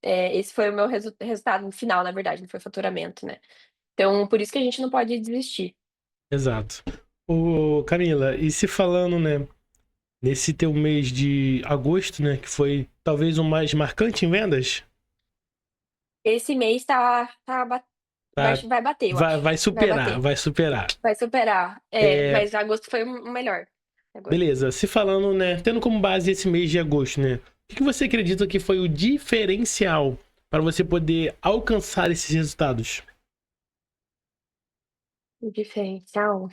Esse foi o meu resultado no final, na verdade, não foi faturamento, né. Então por isso que a gente não pode desistir. Exato. Ô, Camila, e se falando, né, nesse teu mês de agosto, né, que foi talvez o mais marcante em vendas, Esse mês vai tá, vai bater, eu vai, acho. vai Vai superar, bater, vai superar. vai superar. É, Mas agosto foi o melhor. Agosto. beleza, se falando, né, tendo como base esse mês de agosto, né, o que você acredita que foi o diferencial para você poder alcançar esses resultados? O diferencial?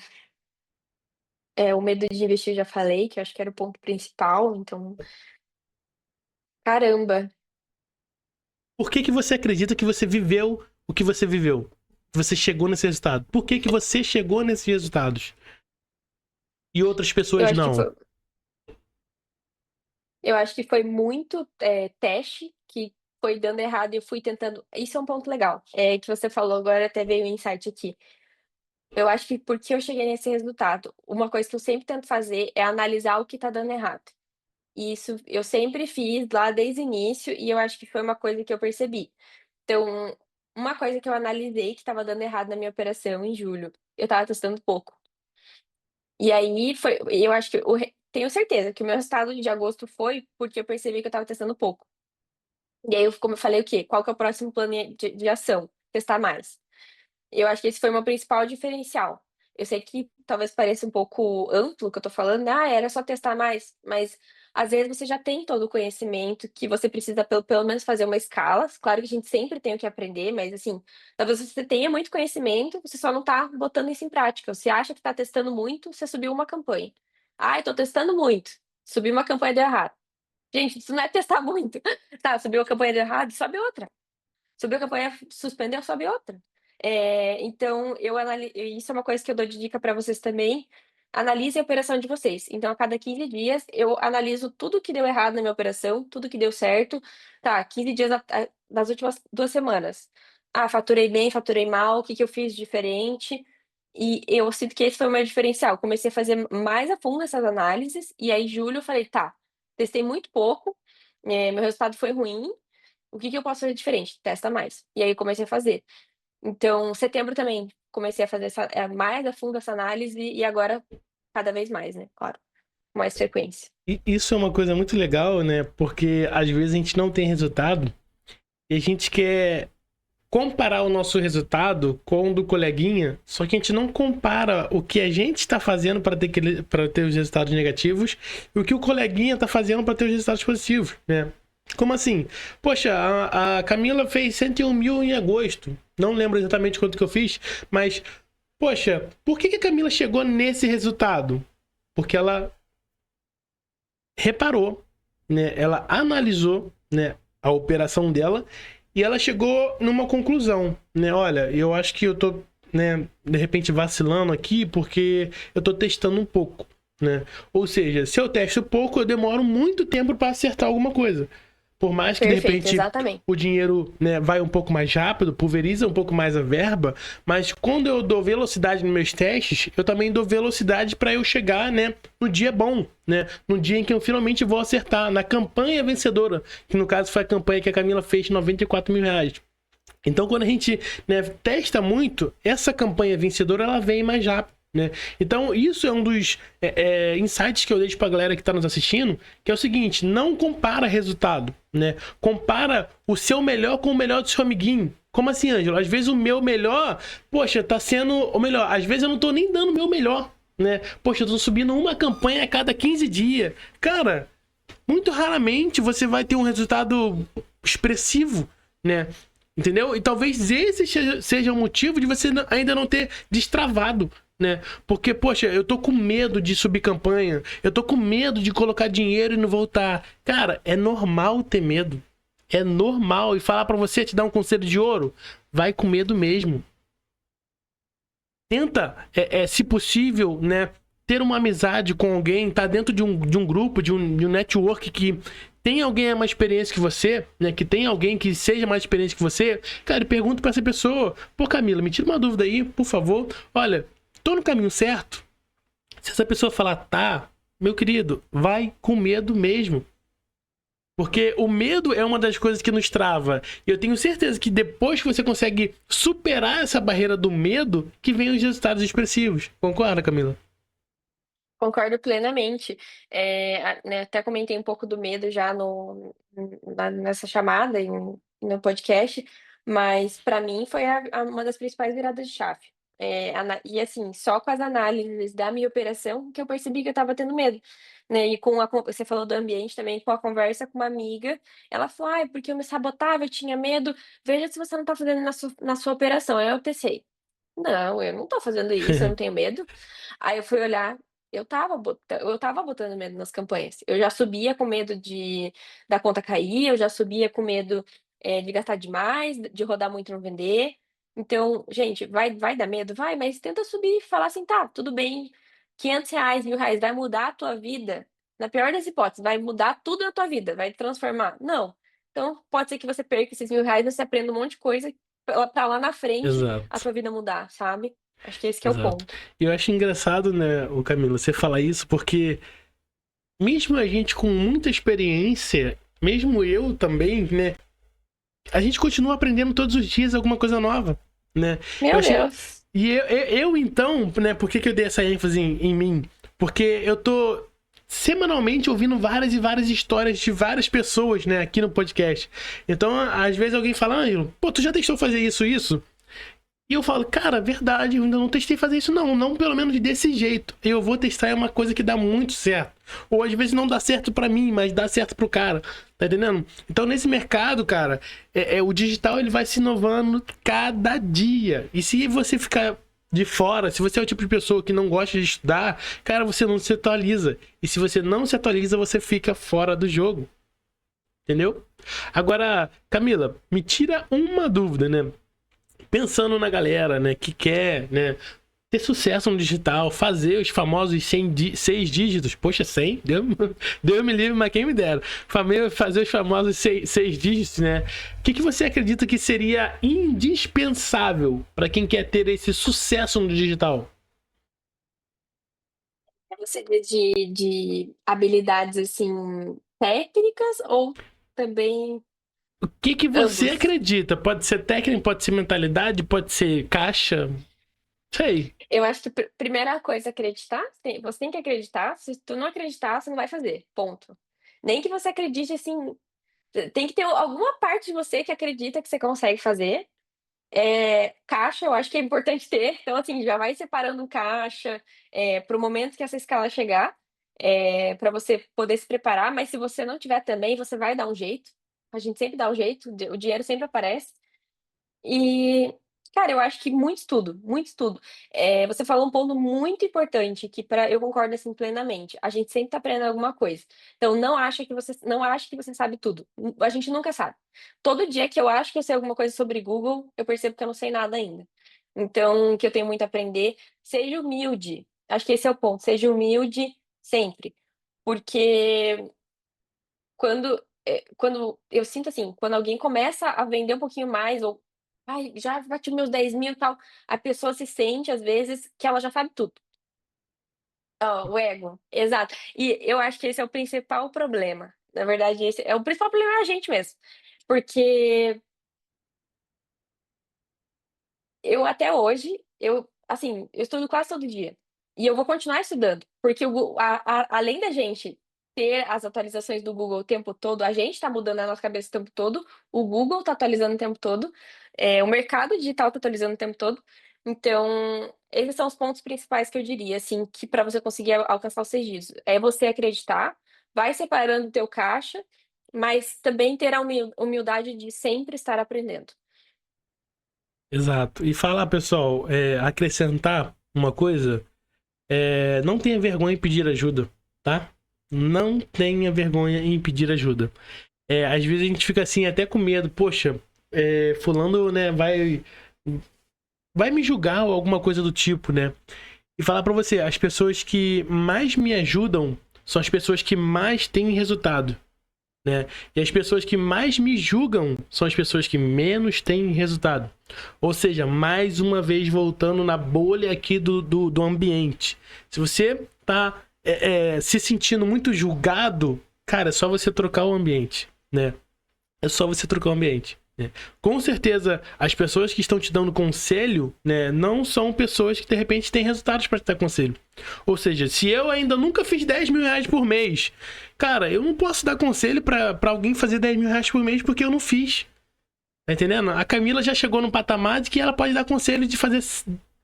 O medo de investir, eu já falei, que eu acho que era o ponto principal, então, caramba, Por que que você acredita que você viveu o que você viveu? Que você chegou nesse resultado? Por que que você chegou nesses resultados? E outras eu pessoas acho que não? foi eu acho que foi muito, teste, que foi dando errado e eu fui tentando, isso é um ponto legal, que você falou agora, até veio um insight aqui. Eu acho que porque eu cheguei nesse resultado, uma coisa que eu sempre tento fazer é analisar o que tá dando errado. E isso eu sempre fiz lá desde o início e eu acho que foi uma coisa que eu percebi. Então, uma coisa que eu analisei que estava dando errado na minha operação em julho, eu estava testando pouco. E aí eu acho que tenho certeza que o meu resultado de agosto foi porque eu percebi que eu estava testando pouco. E aí como eu falei, o quê? Qual que é o próximo plano de ação? Testar mais. Eu acho que esse foi o meu principal diferencial. Eu sei que talvez pareça um pouco amplo o que eu tô falando, "Ah, era só testar mais", mas às vezes você já tem todo o conhecimento que você precisa pelo menos fazer uma escala. Claro que a gente sempre tem o que aprender, mas assim, talvez você tenha muito conhecimento, você só não tá botando isso em prática. Você acha que tá testando muito, você subiu uma campanha. Ai, tô testando muito. Subi uma campanha deu errado. Gente, isso não é testar muito. Tá, subiu a campanha deu errado, sobe outra. Subiu a campanha, suspendeu, sobe outra. Então, isso é uma coisa que eu dou de dica para vocês também. Analise a operação de vocês. Então, a cada 15 dias, eu analiso tudo que deu errado na minha operação, tudo que deu certo. Tá, 15 dias das últimas 2 semanas. Ah, faturei bem, faturei mal, o que que eu fiz diferente? E eu sinto que esse foi o meu diferencial. Comecei a fazer mais a fundo essas análises, e aí, julho, eu falei, tá, testei muito pouco, meu resultado foi ruim, o que que eu posso fazer diferente? Testa mais. E aí comecei a fazer. Então, setembro também comecei a fazer mais a fundo essa análise e agora cada vez mais, né? Claro, com mais frequência. E isso é uma coisa muito legal, né? Porque às vezes a gente não tem resultado e a gente quer comparar o nosso resultado com o do coleguinha, só que a gente não compara o que a gente está fazendo para ter os resultados negativos e o que o coleguinha está fazendo para ter os resultados positivos, né? Como assim? Poxa, a Camila fez 101 mil em agosto. Não lembro exatamente quanto que eu fiz, mas, poxa, por que a Camila chegou nesse resultado? Porque ela reparou, né? Ela analisou, né, a operação dela e ela chegou numa conclusão, né? Olha, eu acho que eu tô, né, de repente vacilando aqui porque eu tô testando um pouco, né? Ou seja, se eu testo pouco, eu demoro muito tempo para acertar alguma coisa. Por mais que, de Perfeito, repente, exatamente. o dinheiro, né, vai um pouco mais rápido, pulveriza um pouco mais a verba, mas quando eu dou velocidade nos meus testes, eu também dou velocidade para eu chegar, né, no dia bom, né, no dia em que eu finalmente vou acertar, na campanha vencedora, que no caso foi a campanha que a Camila fez de 94 mil reais. Então, quando a gente, né, testa muito, essa campanha vencedora, ela vem mais rápido. Né? Então, isso é um dos insights que eu deixo pra galera que tá nos assistindo, que é o seguinte: não compara resultado, né? Compara o seu melhor com o melhor do seu amiguinho. Como assim, Ângelo? Às vezes o meu melhor, poxa, tá sendo o melhor. Às vezes eu não tô nem dando o meu melhor, né? Poxa, eu tô subindo uma campanha a cada 15 dias. Cara, muito raramente você vai ter um resultado expressivo, né? Entendeu? E talvez esse seja o motivo de você ainda não ter destravado, né? Porque, poxa, eu tô com medo de subir campanha, eu tô com medo de colocar dinheiro e não voltar. Cara, é normal ter medo. É normal. E falar pra você, te dar um conselho de ouro, vai com medo mesmo. Tenta, se possível, né, ter uma amizade com alguém, tá dentro de um grupo, de um network que tem alguém a mais experiência que você, né, que tem alguém que seja mais experiente que você, cara, pergunta pra essa pessoa: pô, Camila, me tira uma dúvida aí, por favor. Olha, tô no caminho certo? Se essa pessoa falar, tá, meu querido, vai com medo mesmo. Porque o medo é uma das coisas que nos trava. E eu tenho certeza que depois que você consegue superar essa barreira do medo, que vem os resultados expressivos. Concorda, Camila? Concordo plenamente. Né, até comentei um pouco do medo já nessa chamada e no podcast, mas para mim foi uma das principais viradas de chave. E assim, só com as análises da minha operação que eu percebi que eu estava tendo medo, né? E você falou do ambiente também, com a conversa com uma amiga, ela falou: ai, porque eu me sabotava, eu tinha medo. Veja se você não está fazendo na sua operação. Aí eu pensei: não, eu não tô fazendo isso, eu não tenho medo. Aí eu fui olhar, eu tava botando medo nas campanhas. Eu já subia com medo da conta cair, eu já subia com medo, de gastar demais, de rodar muito e não vender. Então, gente, vai dar medo? Vai, mas tenta subir e falar assim: "Tá, tudo bem, R$ 500, R$ 1.000 vai mudar a tua vida? Na pior das hipóteses, vai mudar tudo na tua vida, vai transformar? Não. Então, pode ser que você perca esses R$ 1.000, mas você aprenda um monte de coisa pra lá na frente a Exato, tua vida mudar, sabe? Acho que esse que é o exato. ponto. E eu acho engraçado, né, o Camila, você falar isso, porque mesmo a gente com muita experiência, mesmo eu também, né, a gente continua aprendendo todos os dias alguma coisa nova, né? Eu Meu achei... Deus. E eu então, né, por que eu dei essa ênfase em mim? Porque eu tô semanalmente ouvindo várias e várias histórias de várias pessoas, né, aqui no podcast. Então, às vezes alguém fala: Ângelo, pô, tu já testou fazer isso? E eu falo: cara, verdade, eu ainda não testei fazer isso não pelo menos desse jeito. Eu vou testar, é uma coisa que dá muito certo. Ou às vezes não dá certo pra mim, mas dá certo pro cara, tá entendendo? Então nesse mercado, cara, o digital ele vai se inovando cada dia. E se você ficar de fora, se você é o tipo de pessoa que não gosta de estudar, cara, você não se atualiza. E se você não se atualiza, você fica fora do jogo. Entendeu? Agora, Camila, me tira uma dúvida, né? Pensando na galera, né, que quer, né, ter sucesso no digital, fazer os famosos 6 dígitos. Poxa, 100? Deus me livre, mas quem me dera. Fazer os famosos 6 dígitos, né? O que você acredita que seria indispensável para quem quer ter esse sucesso no digital? Você diz de habilidades, assim, técnicas ou também O que você ambos? acredita? Pode ser técnica, pode ser mentalidade, pode ser caixa? Sei. Eu acho que primeira coisa, acreditar, você tem que acreditar, se tu não acreditar, você não vai fazer, ponto. Nem que você acredite, assim, tem que ter alguma parte de você que acredita que você consegue fazer. Caixa eu acho que é importante ter, então, assim, já vai separando caixa, para o momento que essa escala chegar, pra você poder se preparar, mas se você não tiver também, você vai dar um jeito, a gente sempre dá um jeito, o dinheiro sempre aparece. E, cara, eu acho que muito estudo, muito estudo. Você falou um ponto muito importante que eu concordo, assim, plenamente. A gente sempre tá aprendendo alguma coisa. Então não ache que você sabe tudo. A gente nunca sabe. Todo dia que eu acho que eu sei alguma coisa sobre Google, eu percebo que eu não sei nada ainda. Então, que eu tenho muito a aprender. Seja humilde. Acho que esse é o ponto. Seja humilde sempre. Porque quando eu sinto assim, quando alguém começa a vender um pouquinho mais ou: "Ai, já bati meus 10.000 e tal", a pessoa se sente, às vezes, que ela já sabe tudo. O ego, exato. E eu acho que esse é o principal problema. Na verdade, esse é o principal problema é a gente mesmo. Porque eu até hoje, assim, eu estudo quase todo dia. E eu vou continuar estudando, porque o Gu a além da gente ter as atualizações do Google o tempo todo, a gente está mudando a nossa cabeça o tempo todo, o Google está atualizando o tempo todo, o mercado digital está atualizando o tempo todo. Então, esses são os pontos principais que eu diria, assim, que para você conseguir alcançar os 6 dígitos. É você acreditar, vai separando o teu caixa, mas também ter a humildade de sempre estar aprendendo. Exato. E falar, pessoal, acrescentar uma coisa, não tenha vergonha em pedir ajuda, tá? Não tenha vergonha em pedir ajuda. Às vezes a gente fica assim, até com medo, poxa, fulano, né, vai me julgar ou alguma coisa do tipo, né? E falar pra você, as pessoas que mais me ajudam são as pessoas que mais têm resultado, né? E as pessoas que mais me julgam são as pessoas que menos têm resultado. Ou seja, mais uma vez voltando na bolha aqui do ambiente. Se você tá se sentindo muito julgado, cara, é só você trocar o ambiente, né? É só você trocar o ambiente, né? Com certeza, as pessoas que estão te dando conselho, né, não são pessoas que de repente têm resultados para te dar conselho. Ou seja, se eu ainda nunca fiz 10 mil reais por mês, cara, eu não posso dar conselho para alguém fazer 10 mil reais por mês porque eu não fiz. Tá entendendo? A Camila já chegou num patamar de que ela pode dar conselho de fazer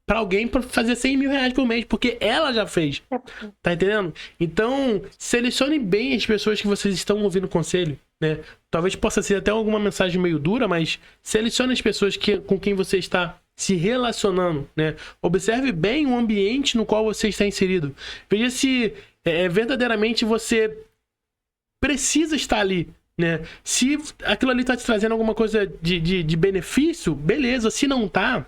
para alguém para fazer 100 mil reais por mês, porque ela já fez. Tá entendendo? Então, selecione bem as pessoas que vocês estão ouvindo conselho, né? Talvez possa ser até alguma mensagem meio dura, mas selecione as pessoas com quem você está se relacionando, né? Observe bem o ambiente no qual você está inserido. Veja se verdadeiramente você precisa estar ali, né? Se aquilo ali está te trazendo alguma coisa de benefício, beleza. Se não tá,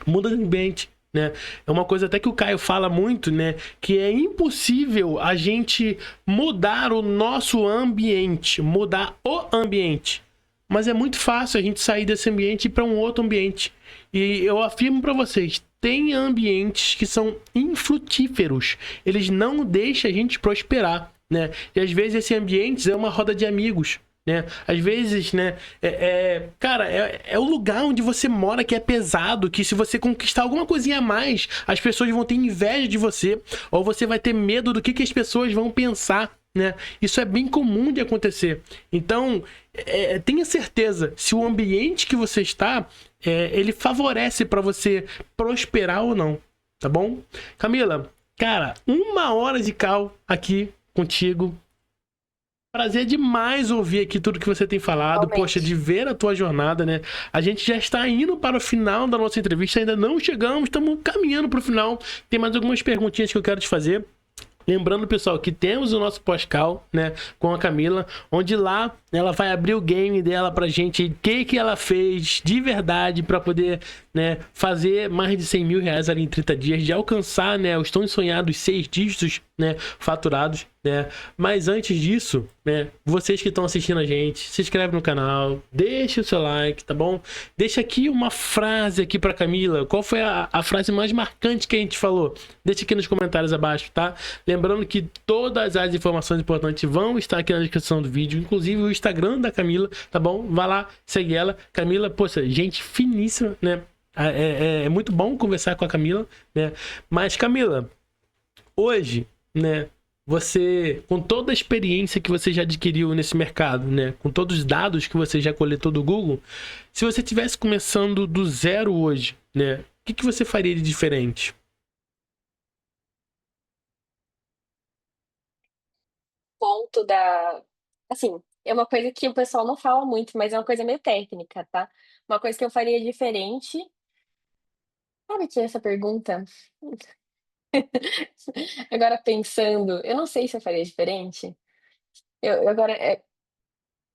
muda de ambiente, né? É uma coisa até que o Caio fala muito, né? Que é impossível a gente mudar o nosso ambiente, mudar o ambiente. Mas é muito fácil a gente sair desse ambiente e ir para um outro ambiente. E eu afirmo para vocês, tem ambientes que são infrutíferos. Eles não deixam a gente prosperar, né? E às vezes esse ambiente é uma roda de amigos, né? Às vezes, né, cara, é o lugar onde você mora que é pesado, que se você conquistar alguma coisinha a mais, as pessoas vão ter inveja de você, ou você vai ter medo do que as pessoas vão pensar, né? Isso é bem comum de acontecer. Então, tenha certeza, se o ambiente que você está, ele favorece para você prosperar ou não, tá bom? Camila, cara, 1 hora de cal aqui contigo. Prazer demais ouvir aqui tudo que você tem falado, poxa, de Realmente. ver a tua jornada, né? A gente já está indo para o final da nossa entrevista, ainda não chegamos, estamos caminhando para o final. Tem mais algumas perguntinhas que eu quero te fazer. Lembrando, pessoal, que temos o nosso pós-call, né, com a Camila, onde lá ela vai abrir o game dela pra gente, o que ela fez de verdade pra poder, né, fazer mais de 100 mil reais ali em 30 dias, de alcançar, né, os tão sonhados 6 dígitos, né, faturados, né. Mas antes disso, né, vocês que estão assistindo a gente, se inscreve no canal, deixa o seu like, tá bom? Deixa aqui uma frase aqui pra Camila. Qual foi a frase mais marcante que a gente falou? Deixa aqui nos comentários abaixo, tá? Lembrando que todas as informações importantes vão estar aqui na descrição do vídeo, inclusive o Instagram da Camila, tá bom? Vai lá, segue ela. Camila, poxa, gente finíssima, né? É muito bom conversar com a Camila, né? Mas, Camila, hoje, né? Você, com toda a experiência que você já adquiriu nesse mercado, né? Com todos os dados que você já coletou do Google, se você estivesse começando do zero hoje, né? O que você faria de diferente? Ponto da assim, é uma coisa que o pessoal não fala muito, mas é uma coisa meio técnica, tá. Uma coisa que eu faria diferente, sabe que essa pergunta, agora pensando, eu não sei se eu faria diferente. Eu agora,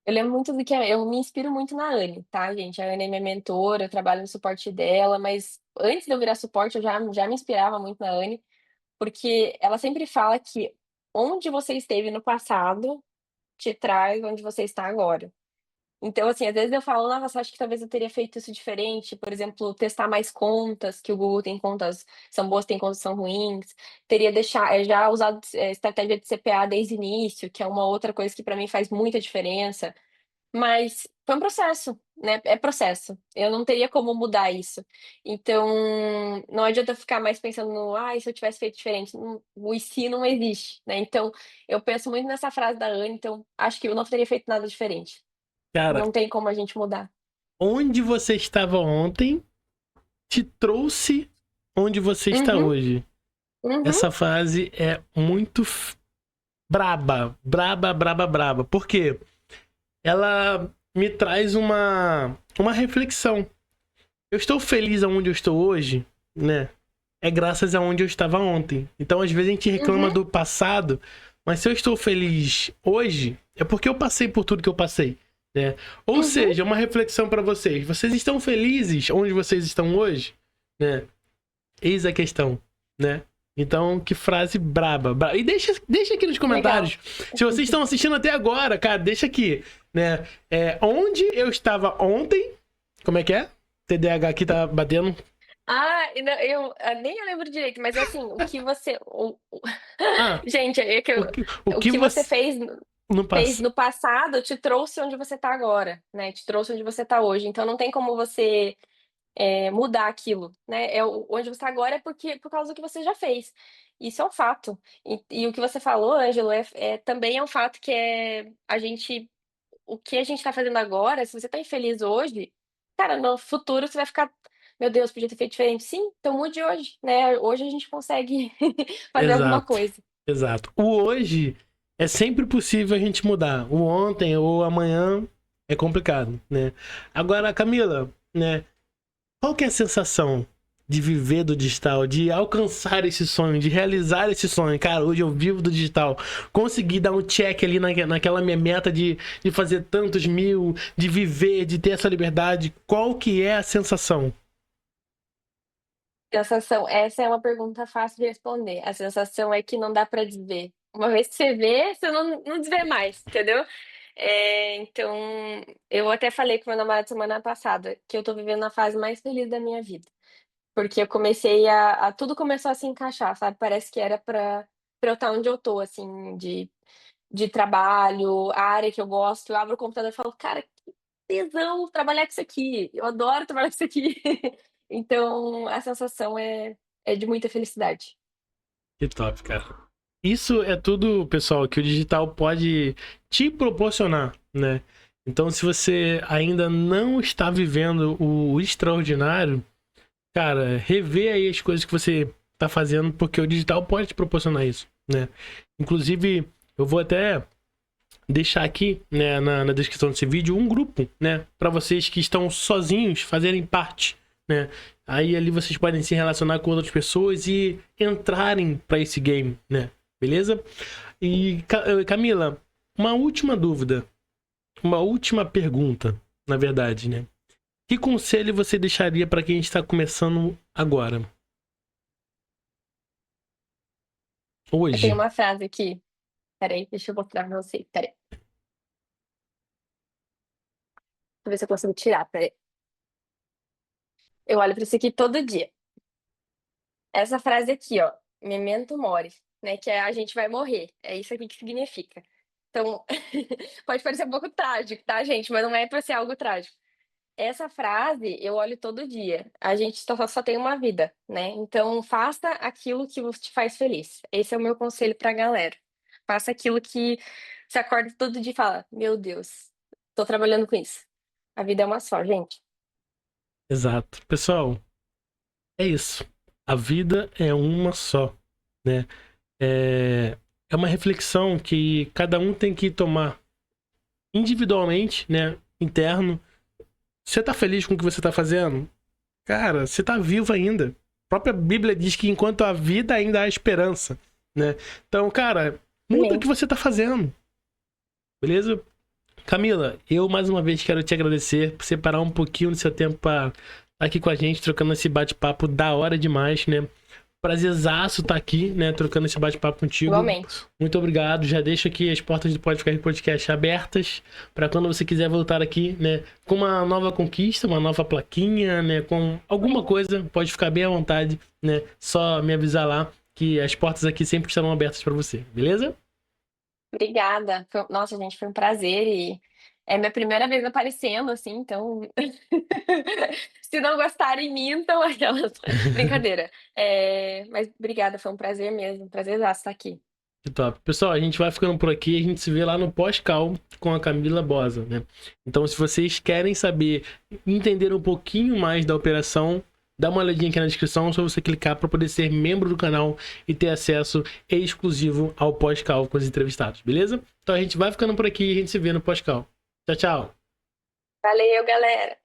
eu lembro muito do que eu me inspiro muito na Anne, tá, gente. A Anne é minha mentora, eu trabalho no suporte dela, mas antes de eu virar suporte eu já me inspirava muito na Anne, porque ela sempre fala que onde você esteve no passado te traz onde você está agora. Então, assim, às vezes eu falo: "Nossa, acho que talvez eu teria feito isso diferente", por exemplo, testar mais contas, que o Google tem contas são boas, tem contas que são ruins. Teria já usado, estratégia de CPA desde o início, que é uma outra coisa que para mim faz muita diferença. Mas foi um processo, né, é processo. Eu não teria como mudar isso. Então, não adianta ficar mais pensando no: "Ai, se eu tivesse feito diferente", o "e se" não existe, né. Então, eu penso muito nessa frase da Anne, então acho que eu não teria feito nada diferente. Cara, Não tem como a gente mudar. onde você estava ontem te trouxe onde você está Uhum, hoje. uhum, Essa frase é muito braba, braba, braba, braba. Por quê? Ela me traz uma reflexão. Eu estou feliz aonde eu estou hoje, né? É graças a onde eu estava ontem. Então, às vezes a gente reclama uhum, do passado, mas se eu estou feliz hoje, é porque eu passei por tudo que eu passei, né? Ou uhum. seja, uma reflexão para vocês. Vocês estão felizes onde vocês estão hoje, né? Eis a questão, né? Então, que frase braba. E deixa aqui nos Legal. comentários. Se vocês estão assistindo até agora, cara, deixa aqui, né? Onde eu estava ontem. Como é que é? TDAH aqui tá batendo. Ah, e não, nem eu lembro direito, mas assim, o que você Ah, gente, é que o eu que, o o que que você você não fez passa. no passado te trouxe onde você está agora, né, te trouxe onde você está hoje, então não tem como você, mudar aquilo, né, onde você está agora é por causa do que você já fez. Isso é um fato. E o que você falou, Ângelo, também é um fato que o que a gente está fazendo agora, se você está infeliz hoje, cara, no futuro você vai ficar: "Meu Deus, podia ter feito diferente". Sim, então mude hoje, né, hoje a gente consegue fazer alguma Exato, coisa. exato. O hoje é sempre possível a gente mudar. O ontem ou amanhã é complicado, né? Agora, Camila, né? Qual que é a sensação de viver do digital, de alcançar esse sonho, de realizar esse sonho? Cara, hoje eu vivo do digital. Consegui dar um check ali naquela minha meta de fazer tantos mil, de viver, de ter essa liberdade. Qual que é a sensação? Sensação, essa é uma pergunta fácil de responder. A sensação é que não dá pra desver. Uma vez que você vê, você não desvê mais, entendeu? Então, eu até falei com meu namorado semana passada que eu tô vivendo a fase mais feliz da minha vida, porque eu comecei tudo começou a se encaixar, sabe, parece que era pra eu estar onde eu tô, assim, de trabalho, a área que eu gosto, eu abro o computador e falo: "Cara, que tesão trabalhar com isso aqui, eu adoro trabalhar com isso aqui". Então, a sensação é de muita felicidade. Que top, cara. Isso é tudo, pessoal, que o digital pode te proporcionar, né? Então, se você ainda não está vivendo o extraordinário, cara, rever aí as coisas que você tá fazendo, porque o digital pode te proporcionar isso, né? Inclusive, eu vou até deixar aqui, né, na descrição desse vídeo um grupo, né, para vocês que estão sozinhos fazerem parte, né? Aí ali vocês podem se relacionar com outras pessoas e entrarem para esse game, né? Beleza? E Camila, uma última dúvida, uma última pergunta, na verdade, né? Que conselho você deixaria para quem está começando agora? Eu tenho Hoje? uma frase aqui. Peraí, deixa eu mostrar pra você. Peraí. Deixa eu ver se eu consigo tirar. Peraí. Eu olho pra isso aqui todo dia. Essa frase aqui, ó. Memento mori, né? Que é a gente vai morrer. É isso aqui que significa. Então, pode parecer um pouco trágico, tá, gente? Mas não é pra ser algo trágico. Essa frase eu olho todo dia. A gente só tem uma vida, né? Então, faça aquilo que te faz feliz. Esse é o meu conselho pra galera. Faça aquilo que você acorda todo dia e fala: Meu Deus, tô trabalhando com isso. A vida é uma só, gente. Exato. Pessoal, é isso. A vida é uma só, né? É uma reflexão que cada um tem que tomar individualmente, né? Interno. Você tá feliz com o que você tá fazendo? Cara, você tá vivo ainda. A própria Bíblia diz que enquanto há vida ainda há esperança, né? Então, cara, muda o Amém. que você tá fazendo, beleza? Camila, eu mais uma vez quero te agradecer por separar um pouquinho do seu tempo para estar aqui com a gente, trocando esse bate-papo da hora demais, né? Prazerzaço estar aqui, né? Trocando esse bate-papo contigo. Igualmente. Muito obrigado. Já deixo aqui as portas do Pode Ficar Podcast abertas para quando você quiser voltar aqui, né? Com uma nova conquista, uma nova plaquinha, né? Com alguma coisa, pode ficar bem à vontade, né? Só me avisar lá que as portas aqui sempre estarão abertas para você, beleza? Obrigada. Nossa, gente, foi um prazer e é minha primeira vez aparecendo, assim, então. Se não gostarem, mintam aquelas. Brincadeira. Mas obrigada, foi um prazer mesmo. Prazerzaço estar aqui. Que top. Pessoal, a gente vai ficando por aqui. A gente se vê lá no pós-cal com a Camila Bosa, né? Então, se vocês querem saber, entender um pouquinho mais da operação, dá uma olhadinha aqui na descrição, só você clicar para poder ser membro do canal e ter acesso exclusivo ao pós-cal com os entrevistados, beleza? Então, a gente vai ficando por aqui e a gente se vê no pós-cal. Tchau, tchau. Valeu, galera.